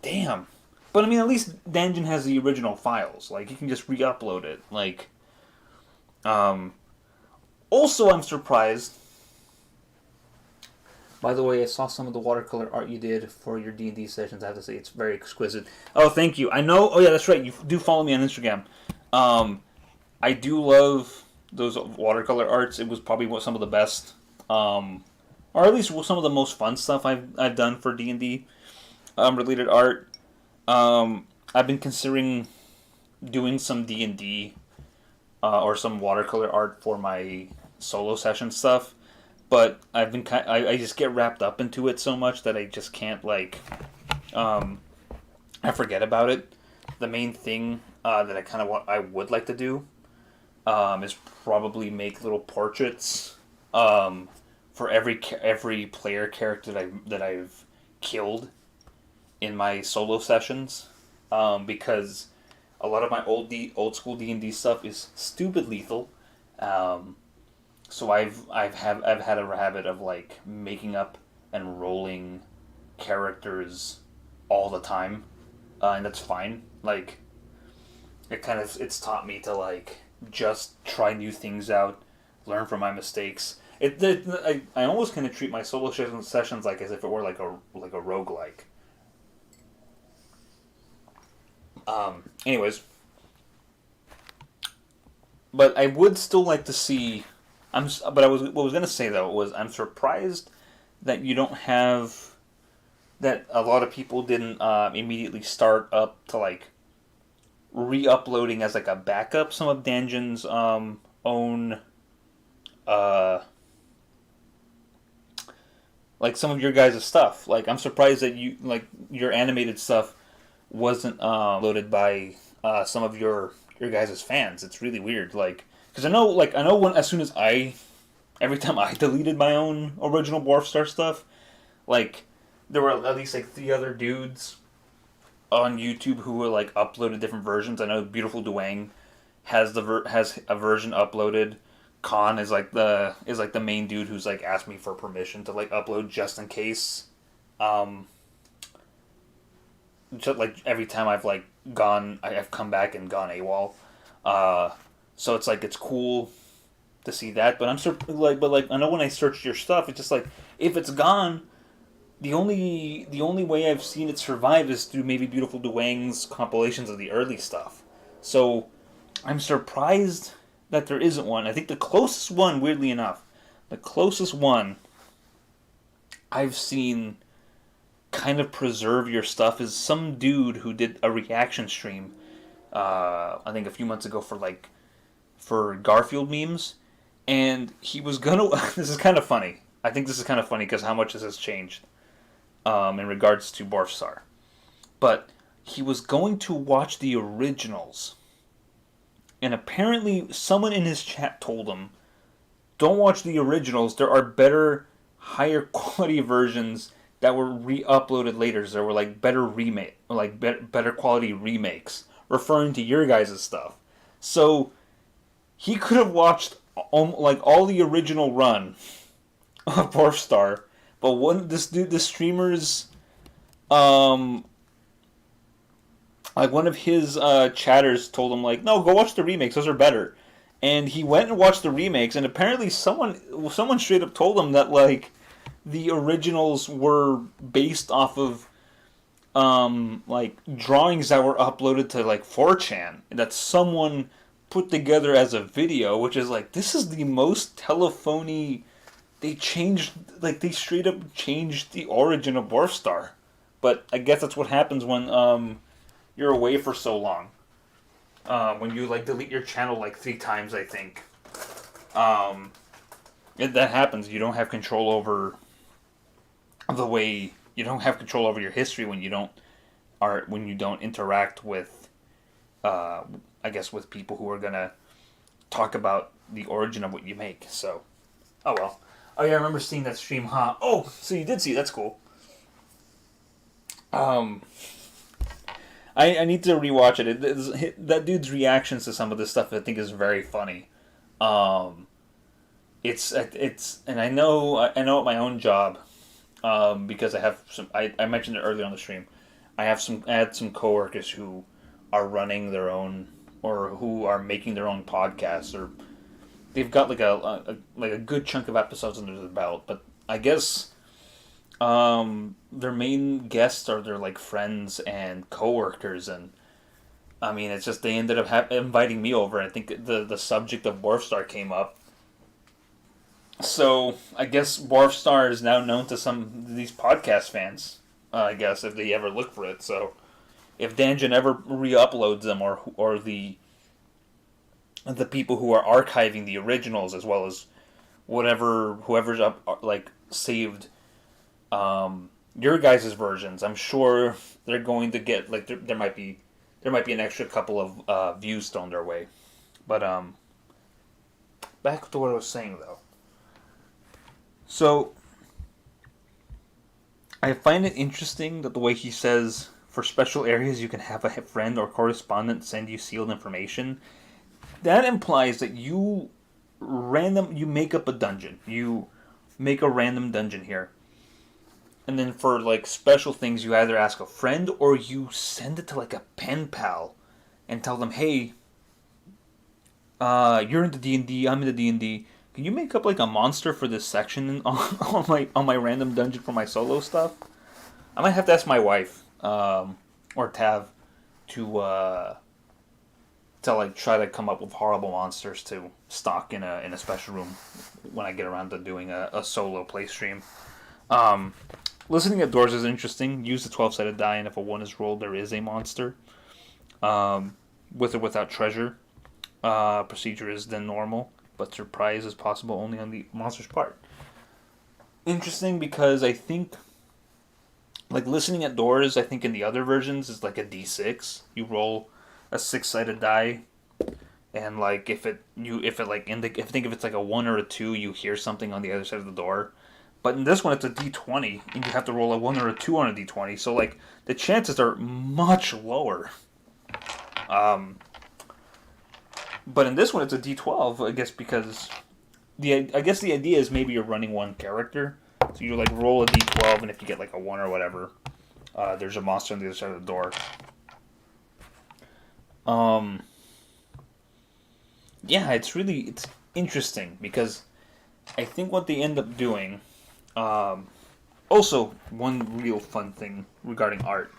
Damn. But I mean, at least Dungeon has the original files. Like, you can just re-upload it. Like, also, I'm surprised. By the way, I saw some of the watercolor art you did for your D&D sessions. I have to say, it's very exquisite. Oh, thank you. I know. Oh, yeah, that's right. You do follow me on Instagram. I do love those watercolor arts. It was probably some of the best, or at least some of the most fun stuff I've done for D&D related art. I've been considering doing some D&D or some watercolor art for my solo session stuff, but I just get wrapped up into it so much that I just can't I forget about it. The main thing that I would like to do is probably make little portraits for every player character that I've killed in my solo sessions, because a lot of my old school D&D stuff is stupid lethal. So I've had a habit of making up and rolling characters all the time, and that's fine. It's taught me to just try new things out, learn from my mistakes. I almost kind of treat my solo sessions as if it were like a roguelike. Anyways, but I would still like to see. What I was gonna say though was I'm surprised that you don't have that. A lot of people didn't immediately start up to re-uploading as a backup some of Danjon's own some of your guys' stuff. I'm surprised that you your animated stuff wasn't loaded by some of your guys' fans. It's really weird. Because I know when every time I deleted my own original Dwarfstar stuff, there were at least 3 other dudes on YouTube who were uploaded different versions. I know Beautiful Duang has a version uploaded. Khan is the main dude who's asked me for permission to upload just in case. Just every time I've come back and gone AWOL. So it's cool to see that, but I know when I searched your stuff, it's just if it's gone, the only way I've seen it survive is through maybe Beautiful Duang's compilations of the early stuff. So I'm surprised that there isn't one. I think the closest one, weirdly enough, I've seen kind of preserve your stuff is some dude who did a reaction stream, I think a few months ago for Garfield memes, and he was gonna. This is kind of funny. I think this is kind of funny because how much this has changed in regards to Dwarfstar. But he was going to watch the originals, and apparently someone in his chat told him, "Don't watch the originals. There are better, higher quality versions that were re-uploaded later. There were better remake, better quality remakes, referring to your guys' stuff." So he could have watched all the original run of Dwarfstar, but this streamer's one of his chatters told him no, go watch the remakes, those are better. And he went and watched the remakes, and apparently someone straight up told him that the originals were based off of like drawings that were uploaded to like 4chan that someone put together as a video, which is like, this is the most telephony. They changed, like, they straight up changed the origin of Warstar. But I guess that's what happens when you're away for so long. When you like delete your channel like 3 times, I think. That happens. You don't have control over the way, you don't have control over your history when you don't interact with, I guess, with people who are gonna talk about the origin of what you make. So, oh well. Oh yeah, I remember seeing that stream, huh? Oh, so you did see, that's cool. I need to rewatch that dude's reactions to some of this stuff I think is very funny. Um, and I know at my own job, because I have some. I mentioned it earlier on the stream. I had some coworkers who are running their own, or who are making their own podcasts, or they've got like a good chunk of episodes under their belt. But I guess their main guests are their like friends and coworkers, and I mean it's just they ended up inviting me over. I think the subject of Warfstar came up, so I guess Warfstar is now known to some of these podcast fans. I guess if they ever look for it. So if Danjin ever re-uploads them, or the people who are archiving the originals, as well as whoever's up like saved your guys' versions, I'm sure they're going to get like there might be an extra couple of views thrown their way. But back to what I was saying though. So I find it interesting that the way he says for special areas you can have a friend or correspondent send you sealed information. That implies that you make up a dungeon. You make a random dungeon here. And then for like special things you either ask a friend or you send it to like a pen pal and tell them, "Hey, you're into D&D, I'm into D&D. Can you make up like a monster for this section on my random dungeon for my solo stuff?" I might have to ask my wife, or Tav, to like try to come up with horrible monsters to stock in a special room when I get around to doing a solo play stream. Listening at doors is interesting. Use the 12-sided die, and if a 1 is rolled, there is a monster. With or without treasure. Procedure is then normal, but surprise is possible only on the monster's part. Interesting because I think, like, listening at doors, I think in the other versions is like a d6. You roll a 6-sided die, and like if it's like a 1 or a 2, you hear something on the other side of the door. But in this one, it's a d20, and you have to roll a 1 or a 2 on a d20. So like the chances are much lower. But in this one, it's a d12, I guess, because the idea is maybe you're running one character, so you like roll a d12, and if you get like a 1 or whatever, there's a monster on the other side of the door. Yeah, it's interesting because I think what they end up doing. Also, one real fun thing regarding art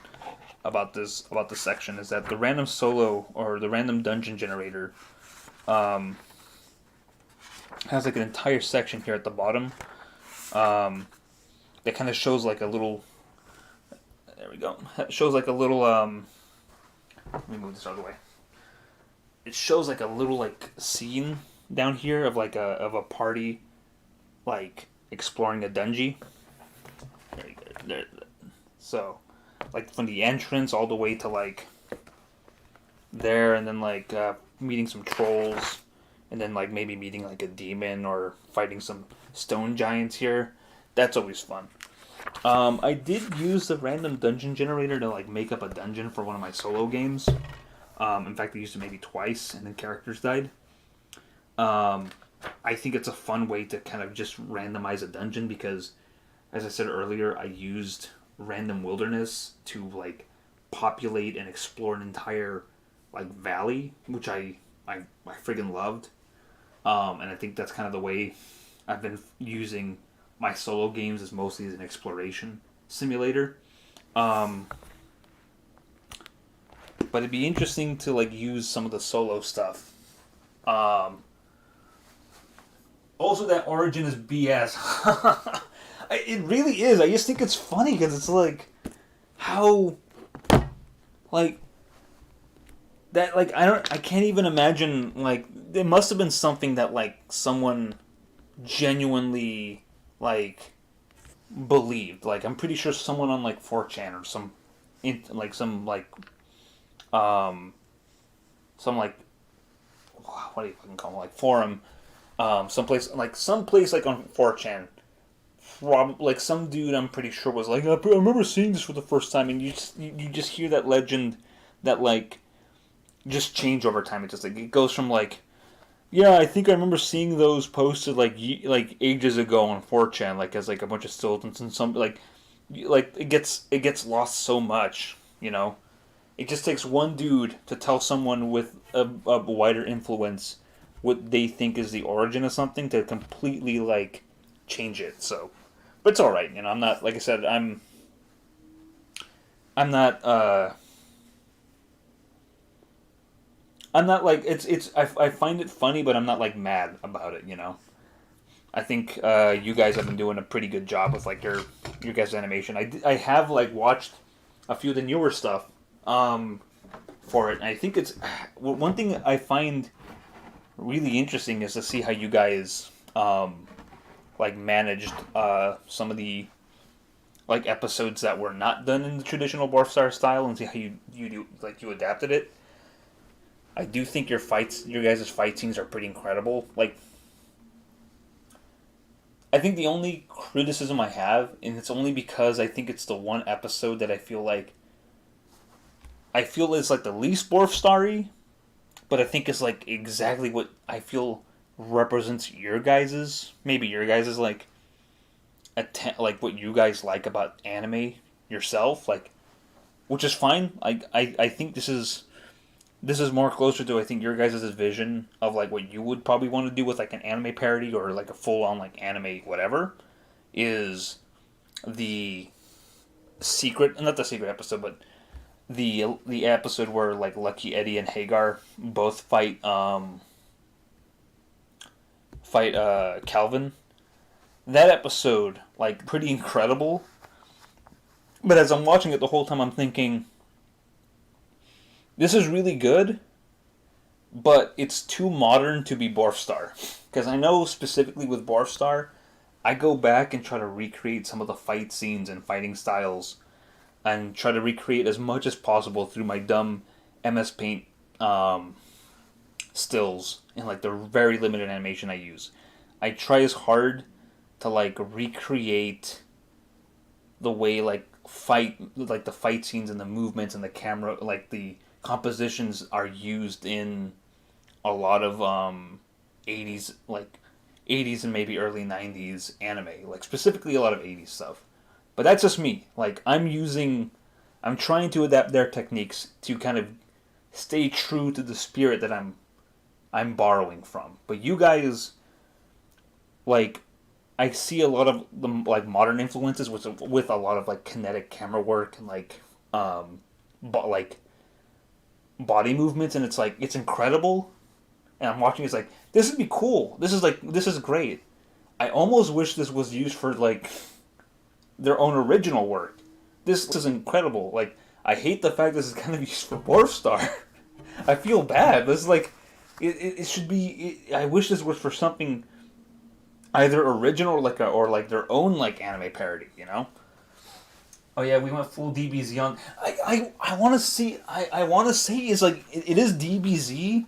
about this section is that the random solo or the random dungeon generator has like an entire section here at the bottom that kind of shows like a little. There we go. It shows like a little. Let me move this out of the way. It shows like a little like scene down here of like a party, like exploring a dungeon. There you go. There. So, like from the entrance all the way to like there, and then like meeting some trolls, and then like maybe meeting like a demon or fighting some stone giants here. That's always fun. I did use the random dungeon generator to like make up a dungeon for one of my solo games. In fact, I used it maybe twice, and then characters died. I think it's a fun way to kind of just randomize a dungeon because, as I said earlier, I used random wilderness to like populate and explore an entire like valley, which I friggin' loved. And I think that's kind of the way I've been using my solo games, is mostly as an exploration simulator. but it'd be interesting to like use some of the solo stuff. Um, Also, that origin is BS. It really is. I just think it's funny because it's like how like that like I can't even imagine like it must have been something that like someone genuinely like believed. Like I'm pretty sure someone on like 4chan or um some like what do you fucking call them, like forum, someplace like on 4chan, like some dude I'm pretty sure was like, I remember seeing this for the first time, and you just hear that legend that like just change over time. It just like it goes from like, yeah, I think I remember seeing those posted like ages ago on 4chan, like as like a bunch of skeletons and some like it gets lost so much, you know. It just takes one dude to tell someone with a wider influence what they think is the origin of something to completely like change it. So, but it's all right, you know. I'm not like I said. I'm not. I'm not like it's. I find it funny, but I'm not like mad about it. You know. I think you guys have been doing a pretty good job with like your guys' animation. I have like watched a few of the newer stuff for it. And I think it's one thing I find really interesting is to see how you guys like managed some of the like episodes that were not done in the traditional Barfstar style, and see how you do like you adapted it. I do think your guys' fight scenes are pretty incredible. Like, I think the only criticism I have, and it's only because I think it's the one episode that I feel is like the least Barfstar-y, but I think it's like exactly what I feel represents maybe your guys's like like what you guys like about anime yourself, like, which is fine. I think this is more closer to I think your guys' vision of like what you would probably want to do with like an anime parody or like a full on like anime whatever is the secret, not the secret episode, but the episode where like Lucky Eddie and Hagar both fight Calvin. That episode like pretty incredible. But as I'm watching it the whole time, I'm thinking, this is really good, but it's too modern to be Barfstar. Because I know specifically with Barfstar, I go back and try to recreate some of the fight scenes and fighting styles, and try to recreate as much as possible through my dumb MS Paint stills and like the very limited animation I use. I try as hard to like recreate the way like the fight scenes and the movements and the camera, like the compositions are used in a lot of 80s, like 80s and maybe early 90s anime, like specifically a lot of 80s stuff. But that's just me. Like I'm trying to adapt their techniques to kind of stay true to the spirit that I'm borrowing from. But you guys, like, I see a lot of the like modern influences with a lot of like kinetic camera work and like body movements, and it's like it's incredible. And I'm watching, it's like this would be cool. This is great. I almost wish this was used for like their own original work. This is incredible. Like, I hate the fact this is kind of used for Barfstar. I feel bad. This is like it should be. I wish this was for something either original or like their own like anime parody. You know. Oh yeah, we went full DBZ on. I want to see. I want to say is like it is DBZ,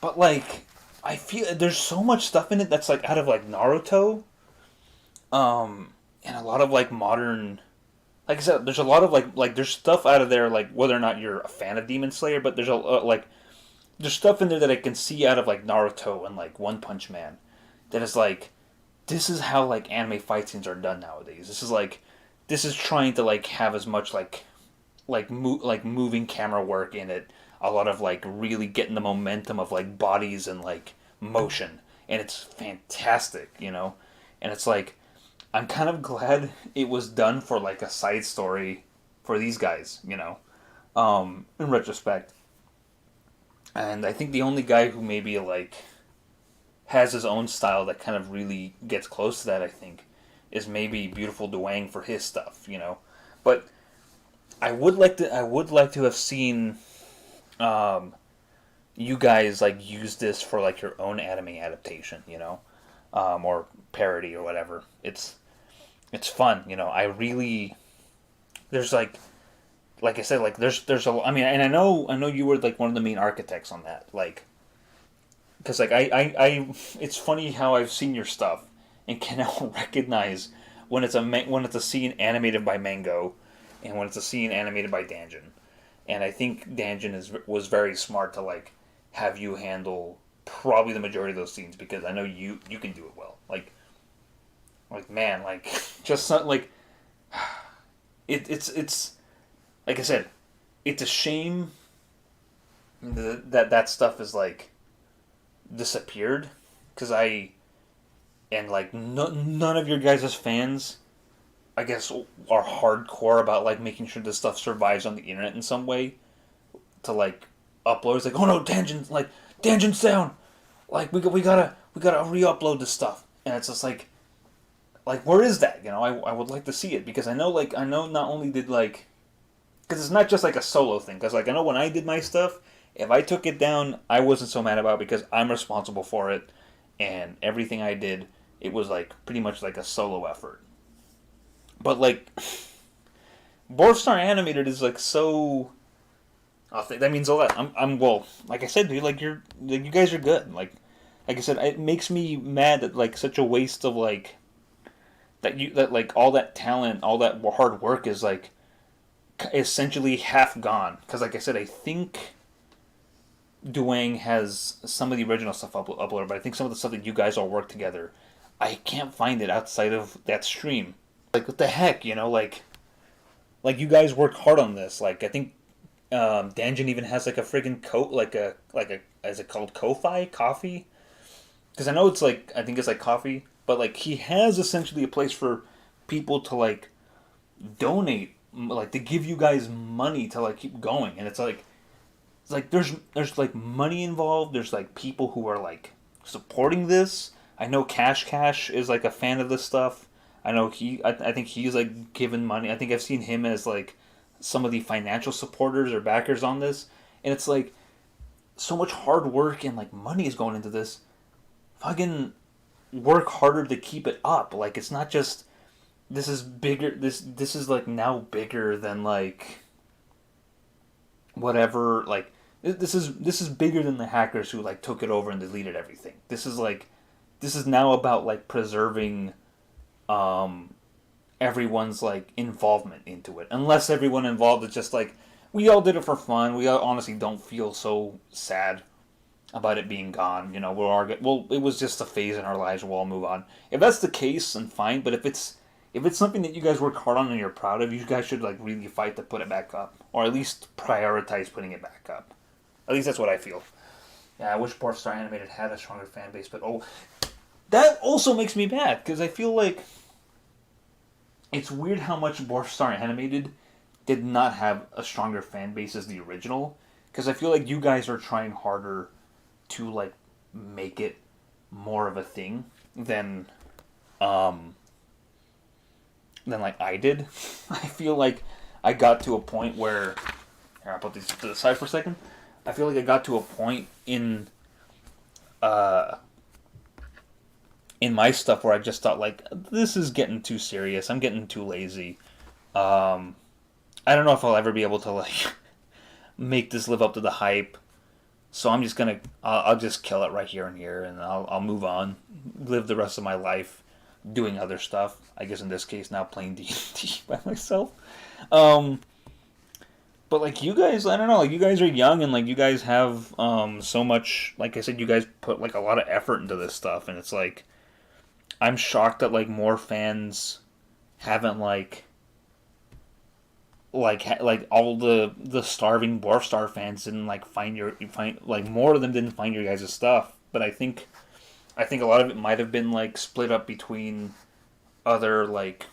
but like I feel there's so much stuff in it that's like out of like Naruto, and a lot of like modern. Like I said, there's a lot of like there's stuff out of there, like whether or not you're a fan of Demon Slayer, but there's there's stuff in there that I can see out of like Naruto and like One Punch Man, that is like, this is how like anime fight scenes are done nowadays. This is trying to like have as much like moving camera work in it, a lot of like really getting the momentum of like bodies and like motion, and it's fantastic, you know, and it's like. I'm kind of glad it was done for like a side story for these guys, you know. in retrospect. And I think the only guy who maybe like has his own style that kind of really gets close to that, I think, is maybe Beautiful Dwang for his stuff, you know. But I would like to have seen you guys like use this for like your own anime adaptation, you know, or parody or whatever. It's fun, you know. I really there's like I said, like there's a I mean, and I know you were like one of the main architects on that, like because like I it's funny how I've seen your stuff and can now recognize when it's a scene animated by Mango, and when it's a scene animated by Danjin, and I think Danjin was very smart to like have you handle probably the majority of those scenes because I know you can do it well. Like man, like just like it's like I said, it's a shame that stuff is like disappeared because like none of your guys' fans I guess are hardcore about like making sure this stuff survives on the internet in some way to like upload. It's like, oh no, Danjin's down, like we gotta re-upload this stuff, and it's just like where is that, you know? I would like to see it because I know not only did like because it's not just like a solo thing because like I know when I did my stuff, if I took it down I wasn't so mad about it because I'm responsible for it, and everything I did it was like pretty much like a solo effort. But like Star Animated is like so that means a lot. I'm well, like I said, dude, like you guys are good. Like I said, it makes me mad that like such a waste of like that like all that talent, all that hard work is like essentially half gone. Because like I said, I think Duang has some of the original stuff uploaded, but I think some of the stuff that you guys all work together, I can't find it outside of that stream. Like what the heck, you know? Like you guys work hard on this. Like I think Danjin even has like a friggin' coat, like a is it called Ko-Fi coffee? Because I know it's like I think it's like coffee, but like he has essentially a place for people to like donate, like to give you guys money to like keep going, and it's like there's like money involved. There's like people who are like supporting this. I know Cash is like a fan of this stuff. I know I think he's like given money. I think I've seen him as like some of the financial supporters or backers on this, and it's like so much hard work and like money is going into this. Fucking work harder to keep it up. Like it's not just this is bigger. This is like now bigger than like whatever. Like this is bigger than the hackers who like took it over and deleted everything. This is now about like preserving everyone's like involvement into it. Unless everyone involved is just like we all did it for fun. We all honestly don't feel so sad about it being gone. You know, it was just a phase in our lives. We'll all move on. If that's the case, then fine. But if it's something that you guys work hard on and you're proud of, you guys should like really fight to put it back up, or at least prioritize putting it back up. At least that's what I feel. Yeah, I wish Star Animated had a stronger fan base, but that also makes me mad because I feel like it's weird how much Star Animated did not have a stronger fan base as the original. Because I feel like you guys are trying harder to like make it more of a thing than like I did. I feel like I got to a point where here I'll put these to the side for a second. I feel like I got to a point in my stuff where I just thought like this is getting too serious. I'm getting too lazy. I don't know if I'll ever be able to like make this live up to the hype. So I'm just gonna I'll just kill it right here and here, and I'll move on, live the rest of my life doing other stuff. I guess in this case now playing D&D by myself. But like you guys, I don't know. Like you guys are young and like you guys have so much. Like I said, you guys put like a lot of effort into this stuff, and it's like I'm shocked that like more fans haven't like all the starving Dwarf Star fans didn't like find like more of them didn't find your guys' stuff. But I think a lot of it might have been like split up between other like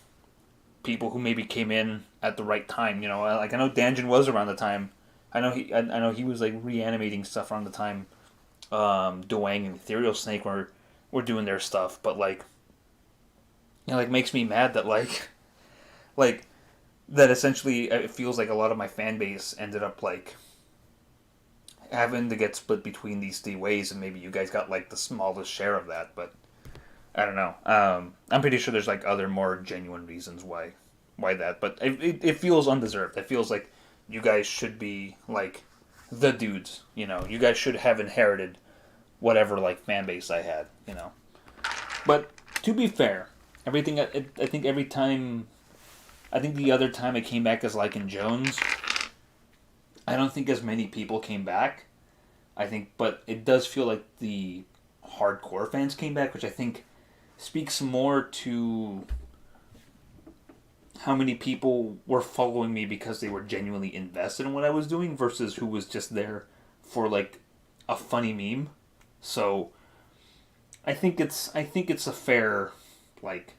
people who maybe came in at the right time. You know, like I know Danjin was around the time. I know he was like reanimating stuff around the time. Dwayne and Ethereal Snake were doing their stuff, but like, you know, like makes me mad that like that essentially it feels like a lot of my fan base ended up like having to get split between these three ways, and maybe you guys got like the smallest share of that, but I don't know. I'm pretty sure there's like other more genuine reasons why that, but it feels undeserved. It feels like you guys should be like the dudes. You know, you guys should have inherited whatever like fan base I had. You know, but to be fair, everything I think every time, I think the other time I came back as Lycan Jones, I don't think as many people came back. I think, but it does feel like the hardcore fans came back, which I think speaks more to how many people were following me because they were genuinely invested in what I was doing versus who was just there for like a funny meme. So I think it's a fair like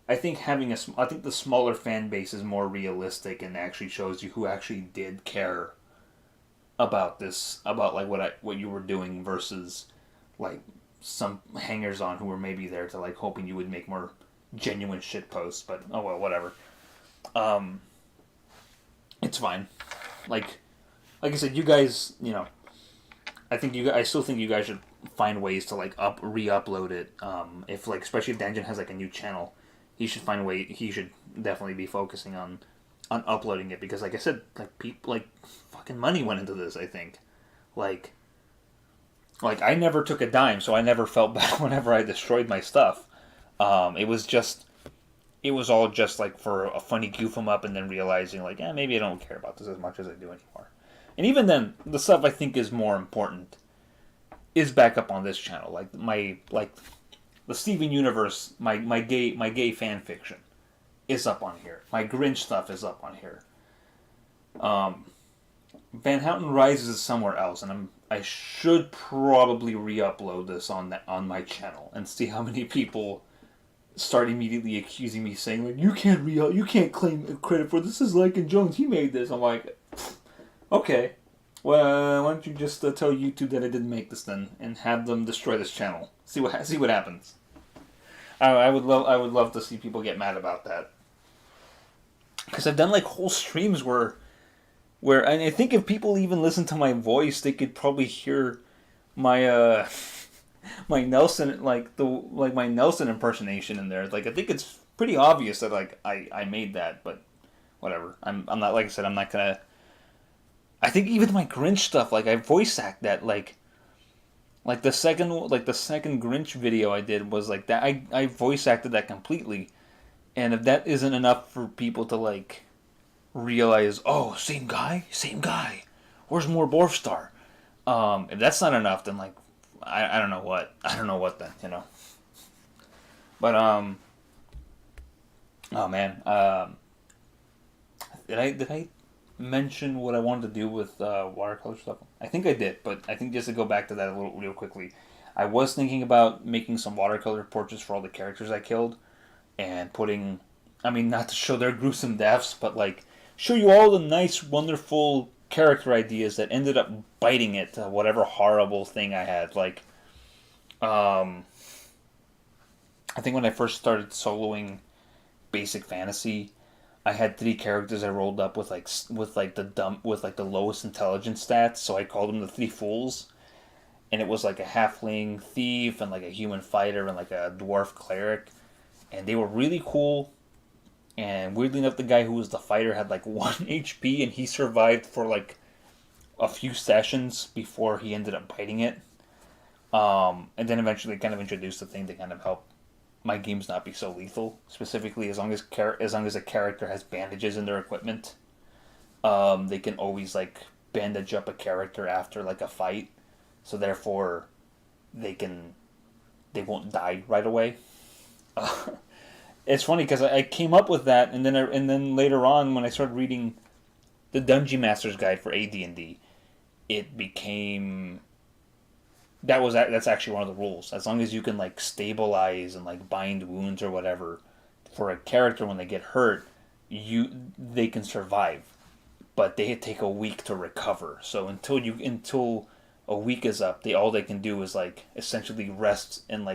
I think I think the smaller fan base is more realistic and actually shows you who actually did care about this, about like what you were doing versus like some hangers on who were maybe there to like hoping you would make more genuine shit posts. But oh well, whatever. It's fine. Like I said, you guys, you know, I still think you guys should find ways to like re-upload it. If like especially if Danjin has like a new channel, he should find a way. He should definitely be focusing on uploading it because, like I said, like people like fucking money went into this. I think, like I never took a dime, so I never felt bad whenever I destroyed my stuff. It was all just like for a funny goof 'em up, and then realizing like, maybe I don't care about this as much as I do anymore. And even then, the stuff I think is more important is back up on this channel. Like the Steven Universe, my gay fan fiction is up on here. My Grinch stuff is up on here. Van Houten Rises is somewhere else, and I should probably re-upload this on my channel and see how many people start immediately accusing me, saying like you can't claim credit for this. Is Lycan Jones, he made this. I'm like, okay, well, why don't you just tell YouTube that I didn't make this then, and have them destroy this channel? See what happens. I would love to see people get mad about that. Because I've done like whole streams where and I think if people even listen to my voice, they could probably hear my my Nelson my Nelson impersonation in there. Like I think it's pretty obvious that like I made that, but whatever. I'm not, like I said, I'm not gonna. I think even my Grinch stuff, like I voice act that like the second Grinch video I did was like that. I voice acted that completely. And if that isn't enough for people to like realize, oh, same guy, where's more Borfstar? If that's not enough, then like I don't know what then, you know. But oh man, did I mention what I wanted to do with watercolor stuff? I think I did, but I think just to go back to that a little real quickly, I was thinking about making some watercolor portraits for all the characters I killed. And putting, I mean, not to show their gruesome deaths, but like show you all the nice, wonderful character ideas that ended up biting it to whatever horrible thing I had. Like, I think when I first started soloing basic fantasy, I had 3 characters I rolled up with the lowest intelligence stats, so I called them the 3 fools. And it was like a halfling thief and like a human fighter and like a dwarf cleric. And they were really cool. And weirdly enough, the guy who was the fighter had like 1 HP, and he survived for like a few sessions before he ended up biting it. And then eventually kind of introduced the thing to kind of help my games not be so lethal. Specifically, as long as a character has bandages in their equipment, they can always like bandage up a character after like a fight. So therefore, they won't die right away. It's funny because I came up with that, and then later on when I started reading the Dungeon Master's Guide for AD&D, it became that's actually one of the rules. As long as you can like stabilize and like bind wounds or whatever for a character when they get hurt, they can survive, but they take a week to recover. So until a week is up, all they can do is like essentially rest and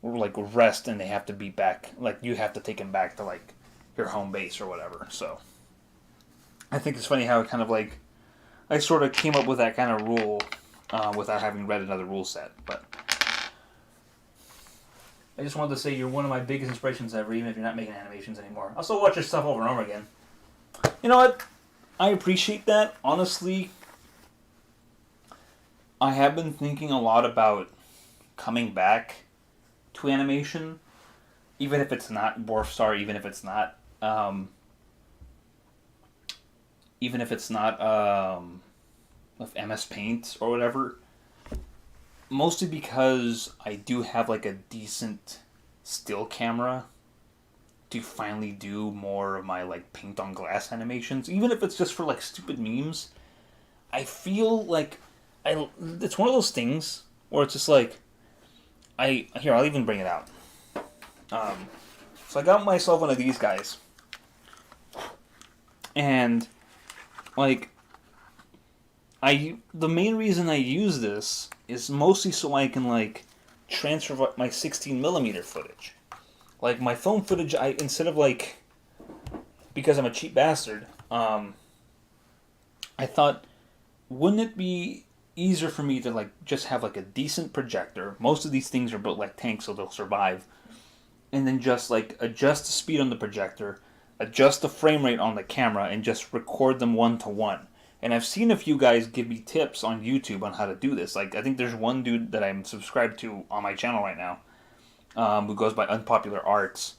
rest, and they have to be back. Like you have to take them back to like your home base or whatever. So I think it's funny how it kind of like I sort of came up with that kind of rule without having read another rule set. But I just wanted to say you're one of my biggest inspirations ever, even if you're not making animations anymore. I'll still watch your stuff over and over again. You know what? I appreciate that. Honestly, I have been thinking a lot about coming back to animation, even if it's not Dwarfstar, even if it's not with MS Paint or whatever. Mostly because I do have like a decent still camera to finally do more of my like paint on glass animations, even if it's just for like stupid memes. I feel like it's one of those things where it's just like I'll even bring it out. So I got myself one of these guys, and like the main reason I use this is mostly so I can like transfer my 16mm footage. Like my film footage, instead of like, because I'm a cheap bastard, I thought, wouldn't it be easier for me to like just have like a decent projector? Most of these things are built like tanks, so they'll survive, and then just like adjust the speed on the projector, adjust the frame rate on the camera, and just record them 1-to-1. And I've seen a few guys give me tips on YouTube on how to do this. Like, I think there's one dude that I'm subscribed to on my channel right now, who goes by Unpopular Arts.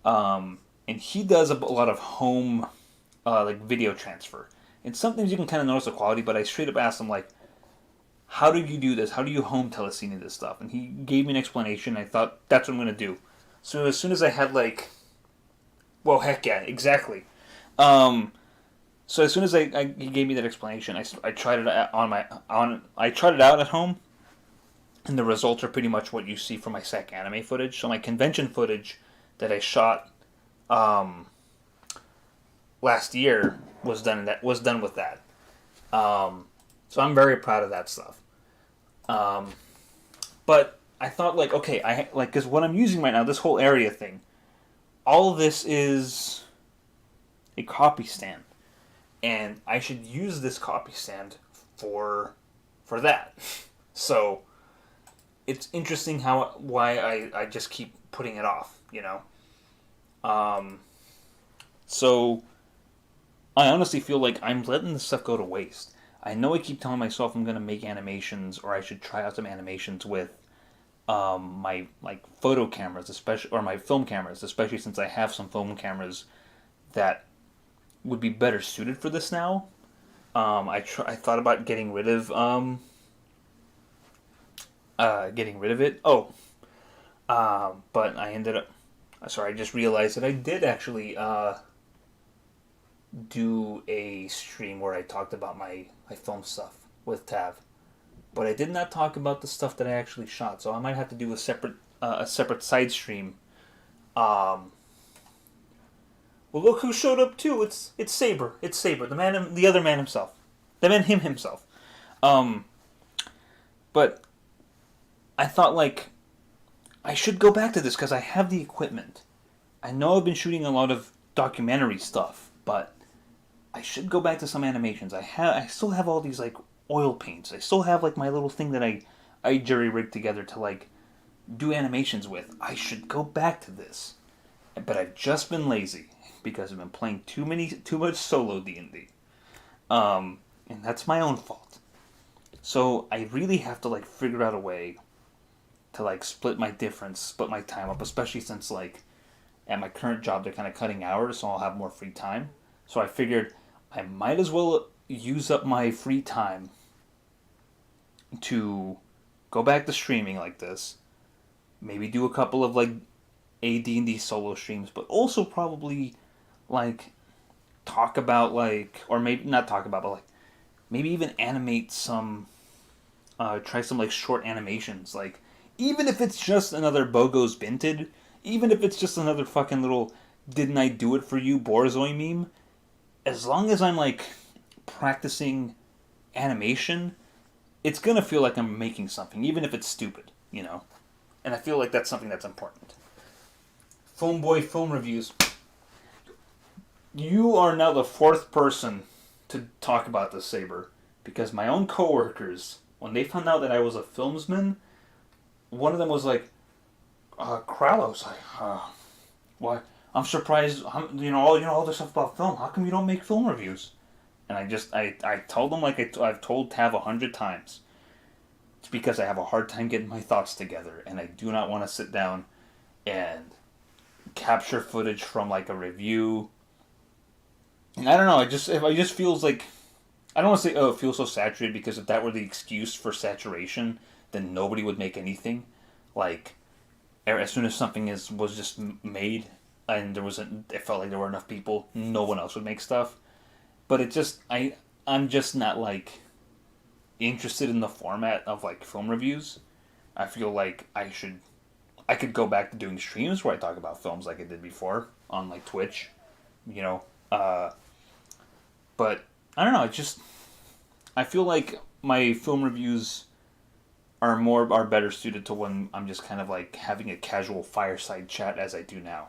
And he does a lot of home, like, video transfer. And sometimes you can kind of notice the quality, but I straight up asked him, like, how do you do this? How do you home telecine this stuff? And he gave me an explanation. I thought, that's what I'm going to do. So as soon as I had, like, well, heck yeah, exactly. So as soon as he gave me that explanation, I tried it I tried it out at home, and the results are pretty much what you see from my SAC anime footage. So my convention footage that I shot last year was done with that. So I'm very proud of that stuff. But I thought like, okay, because what I'm using right now, this whole area thing, all of this is a copy stand. And I should use this copy stand for that. So it's interesting why I just keep putting it off, you know. So I honestly feel like I'm letting this stuff go to waste. I know I keep telling myself I'm gonna make animations, or I should try out some animations with my like photo cameras, especially, or my film cameras, especially since I have some film cameras that would be better suited for this now. I thought about getting rid of it. But I ended up. Sorry, I just realized that I did actually do a stream where I talked about my film stuff with Tav, but I did not talk about the stuff that I actually shot. So I might have to do a separate side stream. Well, look who showed up too. It's Saber. It's Saber, the other man himself, himself. But I thought like I should go back to this because I have the equipment. I know I've been shooting a lot of documentary stuff, but I should go back to some animations. I still have all these like oil paints. I still have like my little thing that I jury rigged together to like do animations with. I should go back to this, but I've just been lazy because I've been playing too much solo D&D. And that's my own fault. So I really have to like figure out a way to like split my time up, especially since like at my current job they're kind of cutting hours, so I'll have more free time. So I figured I might as well use up my free time to go back to streaming like this. Maybe do a couple of like D&D solo streams, but also probably like talk about like, or maybe not talk about, but like maybe even animate some, try some like short animations, like even if it's just another Bogo's Binted, even if it's just another fucking little "didn't I do it for you" Borzoi meme, as long as I'm like practicing animation, it's gonna feel like I'm making something, even if it's stupid, you know. And I feel like that's something that's important. Filmboy Film Reviews. You are now the fourth person to talk about this, Saber, because my own coworkers, when they found out that I was a filmsman, one of them was like, Kralos, why? I'm surprised. All this stuff about film. How come you don't make film reviews? And I told them like I've told Tav 100 times. It's because I have a hard time getting my thoughts together, and I do not want to sit down and capture footage from like a review. And I don't know. It just feels like, I don't want to say, oh, it feels so saturated, because if that were the excuse for saturation, then nobody would make anything. Like, as soon as something was just made, and it felt like there were enough people, no one else would make stuff. But I'm just not like interested in the format of like film reviews. I feel like I could go back to doing streams where I talk about films like I did before on like Twitch, you know. But I don't know. I feel like my film reviews are better suited to when I'm just kind of like having a casual fireside chat as I do now.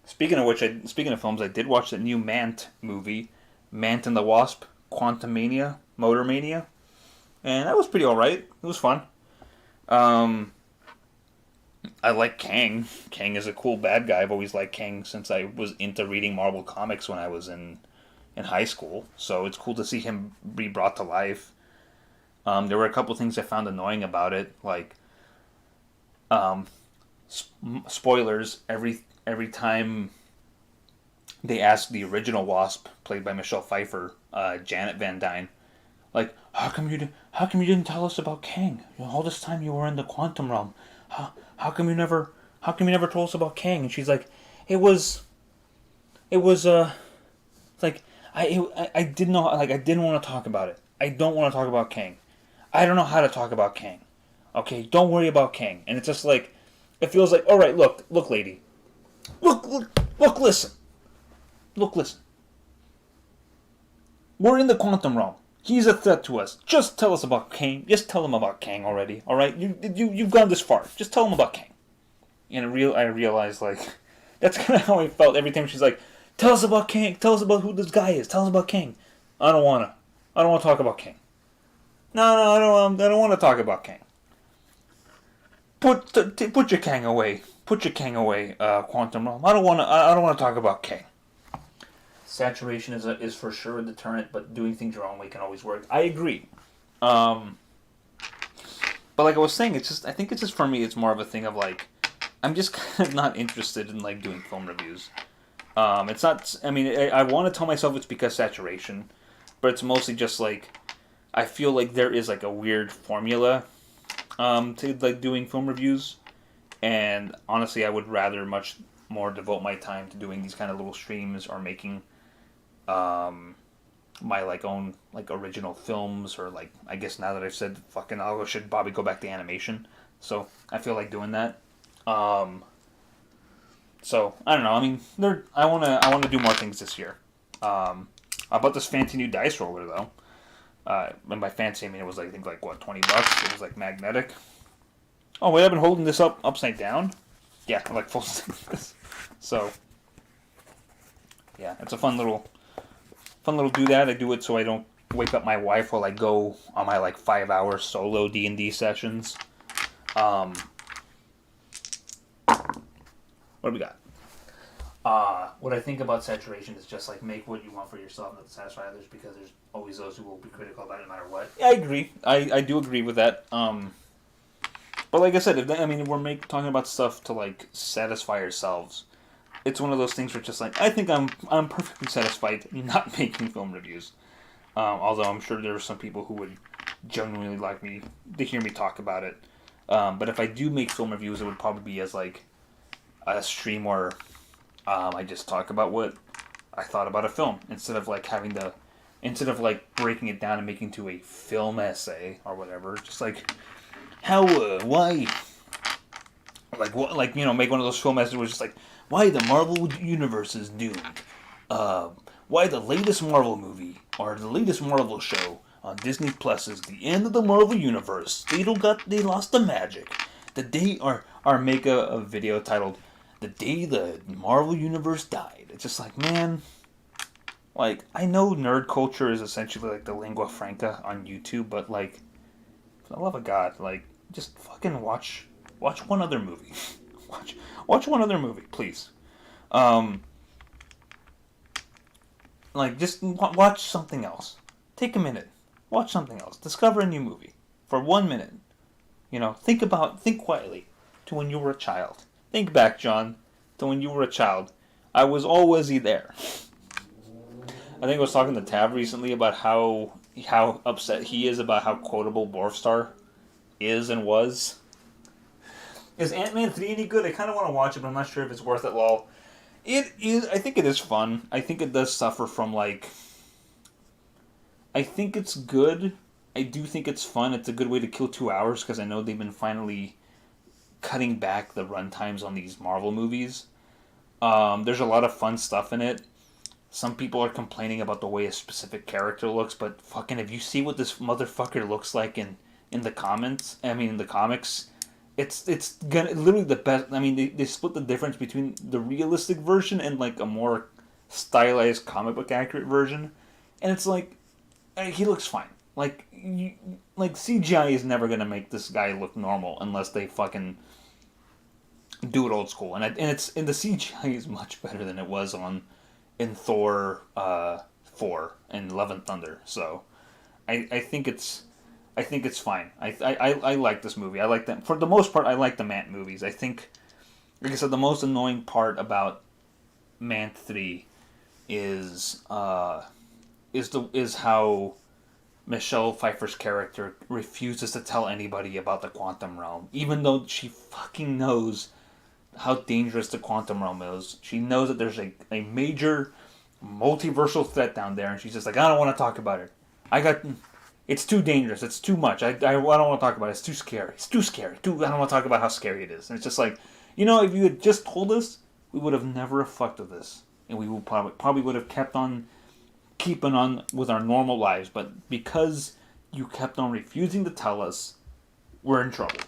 Speaking of films, I did watch the new Mant movie, Mant and the Wasp, Quantumania, Motormania, and that was pretty alright. It was fun. I like Kang. Kang is a cool bad guy. I've always liked Kang since I was into reading Marvel comics when I was in high school. So it's cool to see him be brought to life. There were a couple things I found annoying about it, like spoilers. Every time they ask the original Wasp, played by Michelle Pfeiffer, Janet Van Dyne, like, how come you didn't tell us about Kang? All this time you were in the quantum realm. How come you never told us about Kang? And she's like, it was like I didn't know, like, I didn't want to talk about it. I don't want to talk about Kang. I don't know how to talk about Kang. Okay, don't worry about Kang. And it's just like, it feels like, all right, look, lady, look, listen, listen. We're in the quantum realm. He's a threat to us. Just tell us about Kang. Just tell him about Kang already. All right, you've gone this far. Just tell him about Kang. And I realized, like, that's kind of how I felt every time she's like, tell us about Kang. Tell us about who this guy is. Tell us about Kang. I don't want to talk about Kang. No, I don't want to talk about Kang. Put your Kang away. Put your Kang away, Quantum Realm. I don't want to talk about Kang. Saturation is for sure a deterrent, but doing things your own way can always work. I agree. But like I was saying, I think it's just, for me, it's more of a thing of like, I'm just kind of not interested in like doing film reviews. It's not. I mean, I want to tell myself it's because saturation, but it's mostly just like, I feel like there is like a weird formula to like doing film reviews, and honestly, I would rather much more devote my time to doing these kind of little streams or making my like own like original films, or like, I guess now that I've said fucking, I should probably go back to animation. So I feel like doing that. So I don't know. I mean, I wanna do more things this year. I bought this fancy new dice roller though. And by fancy I mean it was like, I think like what, $20. It was like magnetic. Oh wait, I've been holding this upside down. Yeah, like full. So yeah, it's a fun little do that. I do it so I don't wake up my wife while I go on my like 5-hour solo D&D sessions. What do we got? What I think about saturation is just like, make what you want for yourself, not to satisfy others, because there's always those who will be critical about it no matter what. Yeah, I agree. I do agree with that. But like I said, if we're talking about stuff to like satisfy ourselves, it's one of those things where it's just like, I think I'm perfectly satisfied not making film reviews. Although I'm sure there are some people who would genuinely like me to hear me talk about it. But if I do make film reviews, it would probably be as like a stream where I just talk about what I thought about a film, instead of like breaking it down and making to a film essay or whatever. Just like, how, why Like what? Like, make one of those film messages where it's just like, why the Marvel universe is doomed. Uh, why the latest Marvel movie or the latest Marvel show on Disney Plus is the end of the Marvel universe. They lost the magic. The day or make a video titled "The Day the Marvel Universe Died." It's just like, man, like, I know nerd culture is essentially like the lingua franca on YouTube, but like, for the love of God, like, just fucking watch one other movie. watch one other movie, please. Um, like, just watch something else. Take a minute. Watch something else. Discover a new movie for 1 minute. Think quietly to when you were a child. Think back, John, to when you were a child. I was always there. I think I was talking to Tav recently about how upset he is about how quotable Dwarfstar is and was. Is Ant-Man 3 any good? I kind of want to watch it, but I'm not sure if it's worth it, lol. It is. I think it is fun. I think it does suffer from, like... I think it's good. I do think it's fun. It's a good way to kill 2 hours, because I know they've been finally cutting back the runtimes on these Marvel movies. There's a lot of fun stuff in it. Some people are complaining about the way a specific character looks, but fucking if you see what this motherfucker looks like in the in the comics, it's gonna literally the best. I mean, they split the difference between the realistic version and like a more stylized comic book accurate version, and it's like he looks fine. Like CGI is never gonna make this guy look normal unless they fucking do it old school, and the CGI is much better than it was in Thor 4 and Love and Thunder. So I think it's fine. I like this movie. I like them for the most part. I like the Mant movies. I think, like I said, the most annoying part about Mant 3 is how Michelle Pfeiffer's character refuses to tell anybody about the quantum realm, even though she fucking knows how dangerous the quantum realm is. She knows that there's a major multiversal threat down there, and she's just like, I don't want to talk about it. It's too dangerous. It's too much. I don't want to talk about it. It's too scary. It's too scary. I don't want to talk about how scary it is. And it's just like, if you had just told us, we would have never fucked with this, and we would probably would have kept on keeping on with our normal lives. But because you kept on refusing to tell us, we're in trouble.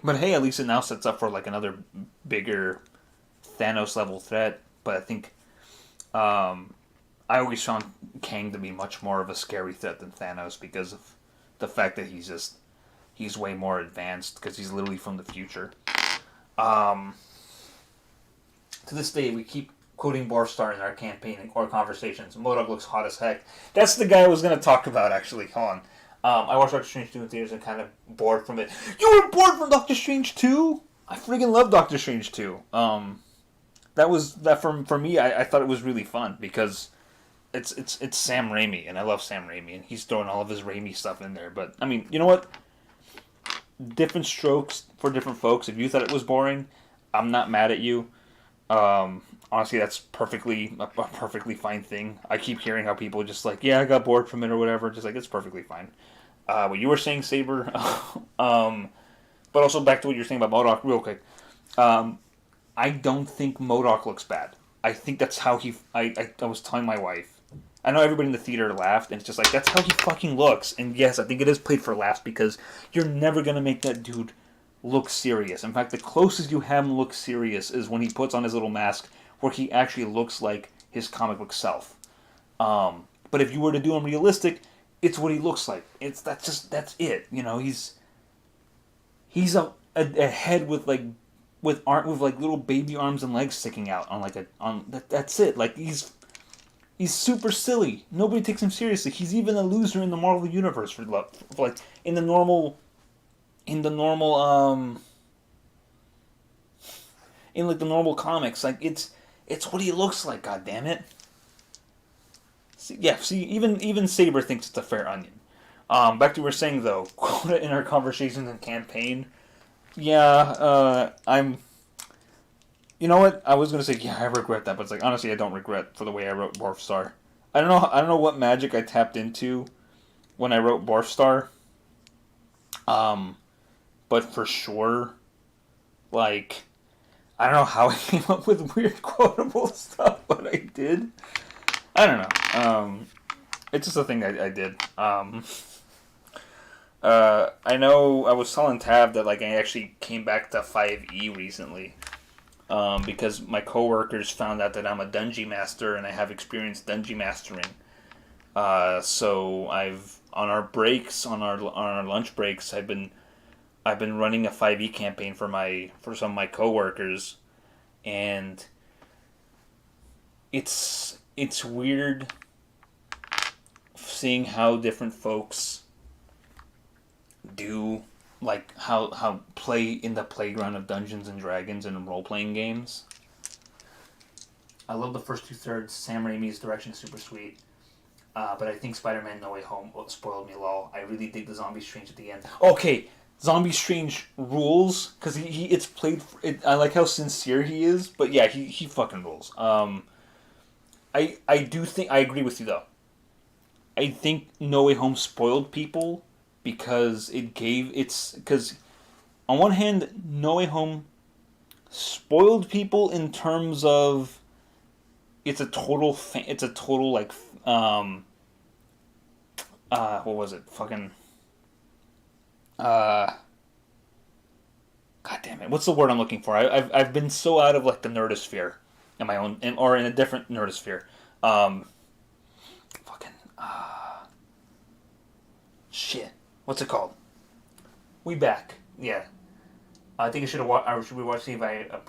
But hey, at least it now sets up for like another bigger Thanos level threat. But I think I always found Kang to be much more of a scary threat than Thanos because of the fact that he's way more advanced because he's literally from the future. To this day, we keep quoting Dwarfstar in our campaign or conversations. MODOK looks hot as heck. That's the guy I was going to talk about, actually. Hold on. I watched Doctor Strange 2 in theaters and kind of bored from it. You were bored from Doctor Strange 2? I friggin' love Doctor Strange 2. For me, I thought it was really fun because it's Sam Raimi, and I love Sam Raimi, and he's throwing all of his Raimi stuff in there. But, I mean, you know what? Different strokes for different folks. If you thought it was boring, I'm not mad at you. Honestly, that's a perfectly fine thing. I keep hearing how people just like, yeah, I got bored from it or whatever. Just like, it's perfectly fine. What you were saying, Saber, but also back to what you were saying about MODOK real quick. I don't think MODOK looks bad. I think that's how I was telling my wife. I know everybody in the theater laughed, and it's just like, that's how he fucking looks. And yes, I think it is played for laughs because you're never going to make that dude look serious. In fact, the closest you have him look serious is when he puts on his little mask where he actually looks like his comic book self. But if you were to do him realistic, it's what he looks like. That's it. He's a head with little baby arms and legs sticking out that's it. Like he's super silly. Nobody takes him seriously. He's even a loser in the Marvel universe in the normal in the comics. Like it's what he looks like. God damn it. See, even Saber thinks it's a fair onion. Back to what we were saying though, in our conversations and campaign. Yeah, I'm. You know what? I was gonna say I regret that, but it's like honestly I don't regret for the way I wrote Dwarfstar. I don't know what magic I tapped into when I wrote Dwarfstar. But but for sure, like, I don't know how I came up with weird quotable stuff, but I did. I don't know. It's just a thing I did. I know I was telling Tab that like I actually came back to 5e recently. Because my coworkers found out that I'm a dungeon master and I have experience dungeon mastering. So I've on our breaks, on our lunch breaks, I've been running a 5e campaign for some of my coworkers, and it's weird seeing how different folks do, like how play in the playground of Dungeons and Dragons and role playing games. I love the first 2/3. Sam Raimi's direction is super sweet. But I think Spider-Man No Way Home spoiled me, lol. I really dig the Zombie Strange at the end. Okay, Zombie Strange rules, because it's played... I like how sincere he is, but yeah, he fucking rules. I do think... I agree with you, though. I think No Way Home spoiled people because it gave... Because, on one hand, No Way Home spoiled people in terms of... It's a total, like... what was it? Fucking... God damn it! What's the word I'm looking for? I've been so out of like the nerdosphere in my own, or in a different nerdosphere. Fucking shit. What's it called? We back. Yeah. I think I should have watched. Or should we watch? See if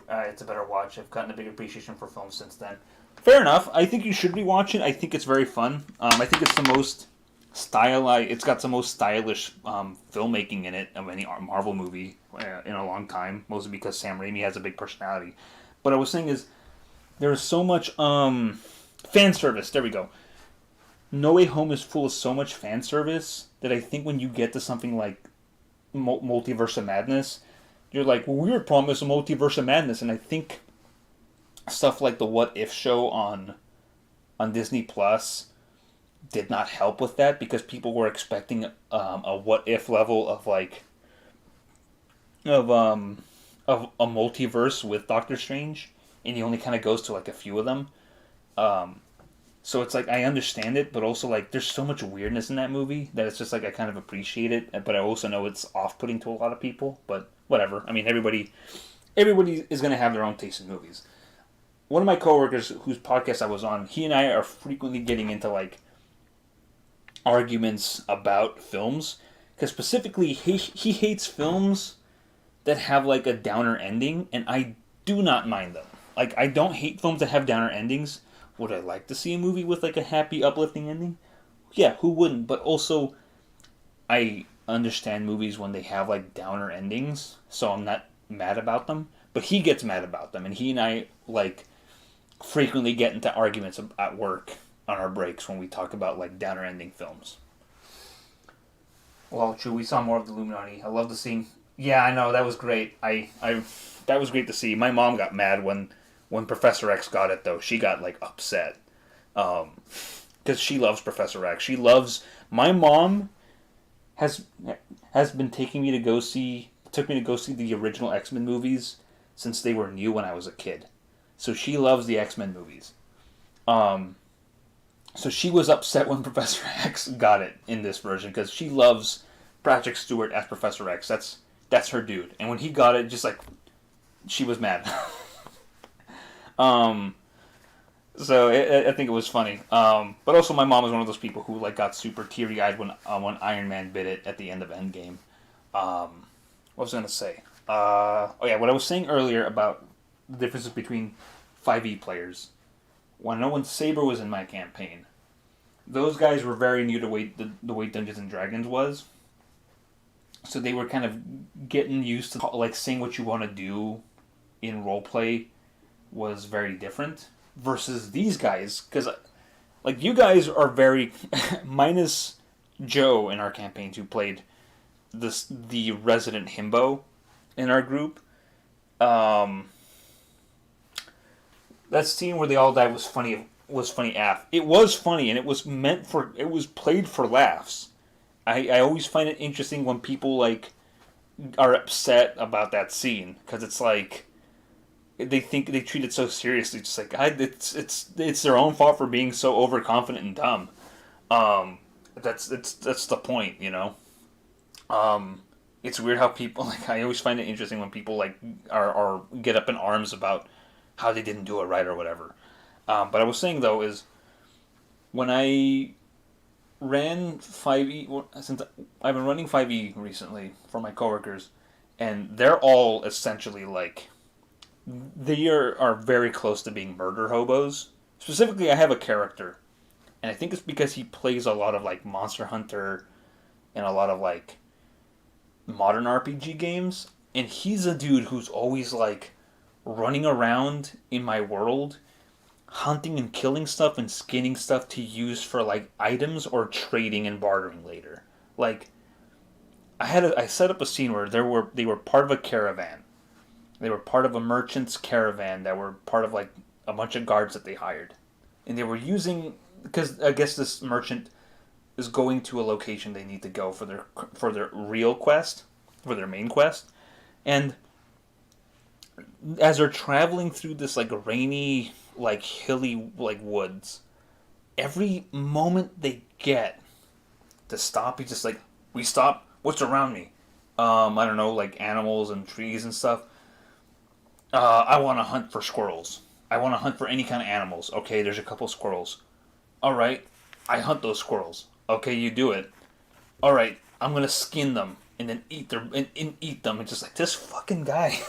it's a better watch. I've gotten a big appreciation for films since then. Fair enough. I think you should rewatch it. I think it's very fun. I think it's the most stylized. It's got the most stylish filmmaking in it of any Marvel movie in a long time. Mostly because Sam Raimi has a big personality. What I was saying is there's so much fan service. There we go. No Way Home is full of so much fan service that I think when you get to something like Multiverse of Madness, you're like, well, we were promised a Multiverse of Madness, and I think stuff like the What If show on Disney Plus did not help with that because people were expecting a What If level of like of a multiverse with Doctor Strange, and he only kind of goes to like a few of them. So it's like I understand it, but also like there's so much weirdness in that movie that it's just like I kind of appreciate it, but I also know it's off-putting to a lot of people. But whatever. I mean, everybody is going to have their own taste in movies. One of my coworkers whose podcast I was on, he and I are frequently getting into like arguments about films, because specifically he hates films that have like a downer ending, and I do not mind them. Like, I don't hate films that have downer endings. Would I like to see a movie with like a happy, uplifting ending? Yeah, who wouldn't? But also, I understand movies when they have like downer endings, so I'm not mad about them. But he gets mad about them, and he and I like frequently get into arguments at work on our breaks when we talk about like downer ending films. Well, true, we saw more of the Illuminati. I love the scene. Yeah, I know, that was great. That was great to see. My mom got mad when Professor X got it, though. She got like upset because she loves Professor X. My mom has been took me to go see the original X-Men movies since they were new when I was a kid. So she loves the X-Men movies. So she was upset when Professor X got it in this version because she loves Patrick Stewart as Professor X. That's her dude. And when he got it, just like, she was mad. So I think it was funny. But also my mom was one of those people who like got super teary-eyed when Iron Man bit it at the end of Endgame. What was I going to say? What I was saying earlier about the differences between 5e players. When Saber was in my campaign, those guys were very new to the way Dungeons and Dragons was. So they were kind of getting used to like saying what you want to do in roleplay was very different versus these guys, because like you guys are very minus Joe in our campaigns who played the resident himbo in our group. That scene where they all died was funny. AF. It was funny, and it was played for laughs. I always find it interesting when people like are upset about that scene because it's like they think they treat it so seriously. Just like it's their own fault for being so overconfident and dumb. Um, that's the point, you know. It's weird how people like. I always find it interesting when people like are get up in arms about how they didn't do it right or whatever. But I was saying though is when I ran 5e since I've been running 5e recently for my coworkers, and they're all essentially like are very close to being murder hobos. Specifically, I have a character, and I think it's because he plays a lot of like Monster Hunter and a lot of like modern RPG games, and he's a dude who's always like running around in my world, hunting and killing stuff and skinning stuff to use for like items or trading and bartering later. Like I set up a scene where they were part of a caravan. They were part of a merchant's caravan that were part of like a bunch of guards that they hired, and they were using because I guess this merchant is going to a location they need to go for their real quest, for their main quest, and as they're traveling through this like rainy, like hilly, like woods, every moment they get to stop, he's just like, "We stop. What's around me? I don't know, like animals and trees and stuff. I want to hunt for squirrels. I want to hunt for any kind of animals. Okay, there's a couple squirrels. All right, I hunt those squirrels. Okay, you do it. All right, I'm gonna skin them and then and eat them. It's just like this fucking guy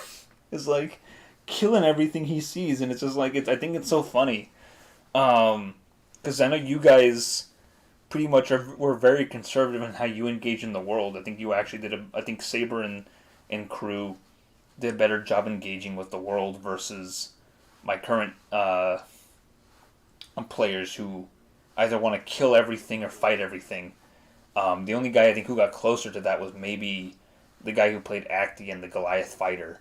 is like killing everything he sees, and it's just like I think it's so funny. Because I know you guys pretty much were very conservative in how you engage in the world. I think you actually did I think Saber and crew did a better job engaging with the world versus my current players who either want to kill everything or fight everything. The only guy I think who got closer to that was maybe the guy who played Acti the Goliath fighter.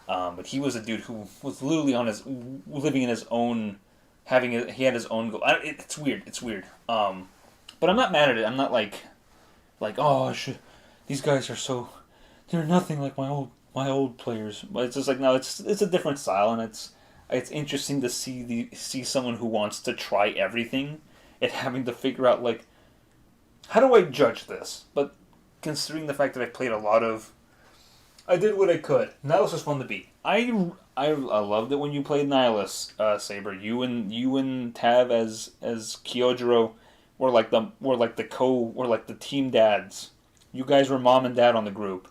But he was a dude who was literally living in his own, he had his own goal. It's weird. It's weird. But I'm not mad at it. I'm not like oh these guys are so, they're nothing like my old players. But it's just like no, it's a different style, and it's interesting to see someone who wants to try everything and having to figure out like how do I judge this? But considering the fact that I played a lot of, I did what I could. Nihilus was fun to beat. I loved it when you played Nihilus, Saber. You and Tav as Kyojiro were like the team dads. You guys were mom and dad on the group.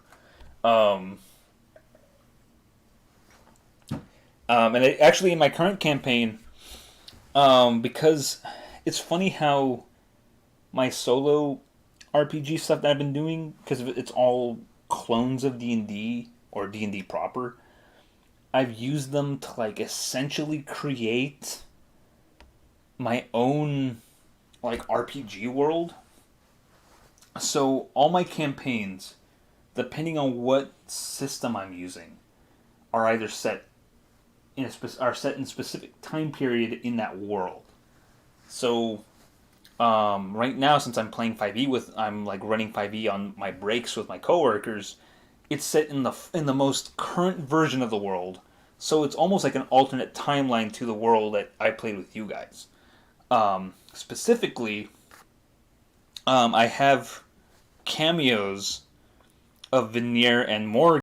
Actually in my current campaign, because it's funny how my solo RPG stuff that I've been doing, because it's all clones of D&D or D&D proper, I've used them to like essentially create my own like RPG world. So all my campaigns, depending on what system I'm using, are either set are set in a specific time period in that world. So right now, since I'm playing 5e I'm like running 5e on my breaks with my coworkers. It's set in the most current version of the world, so it's almost like an alternate timeline to the world that I played with you guys. Specifically, I have cameos of Veneer and Morgan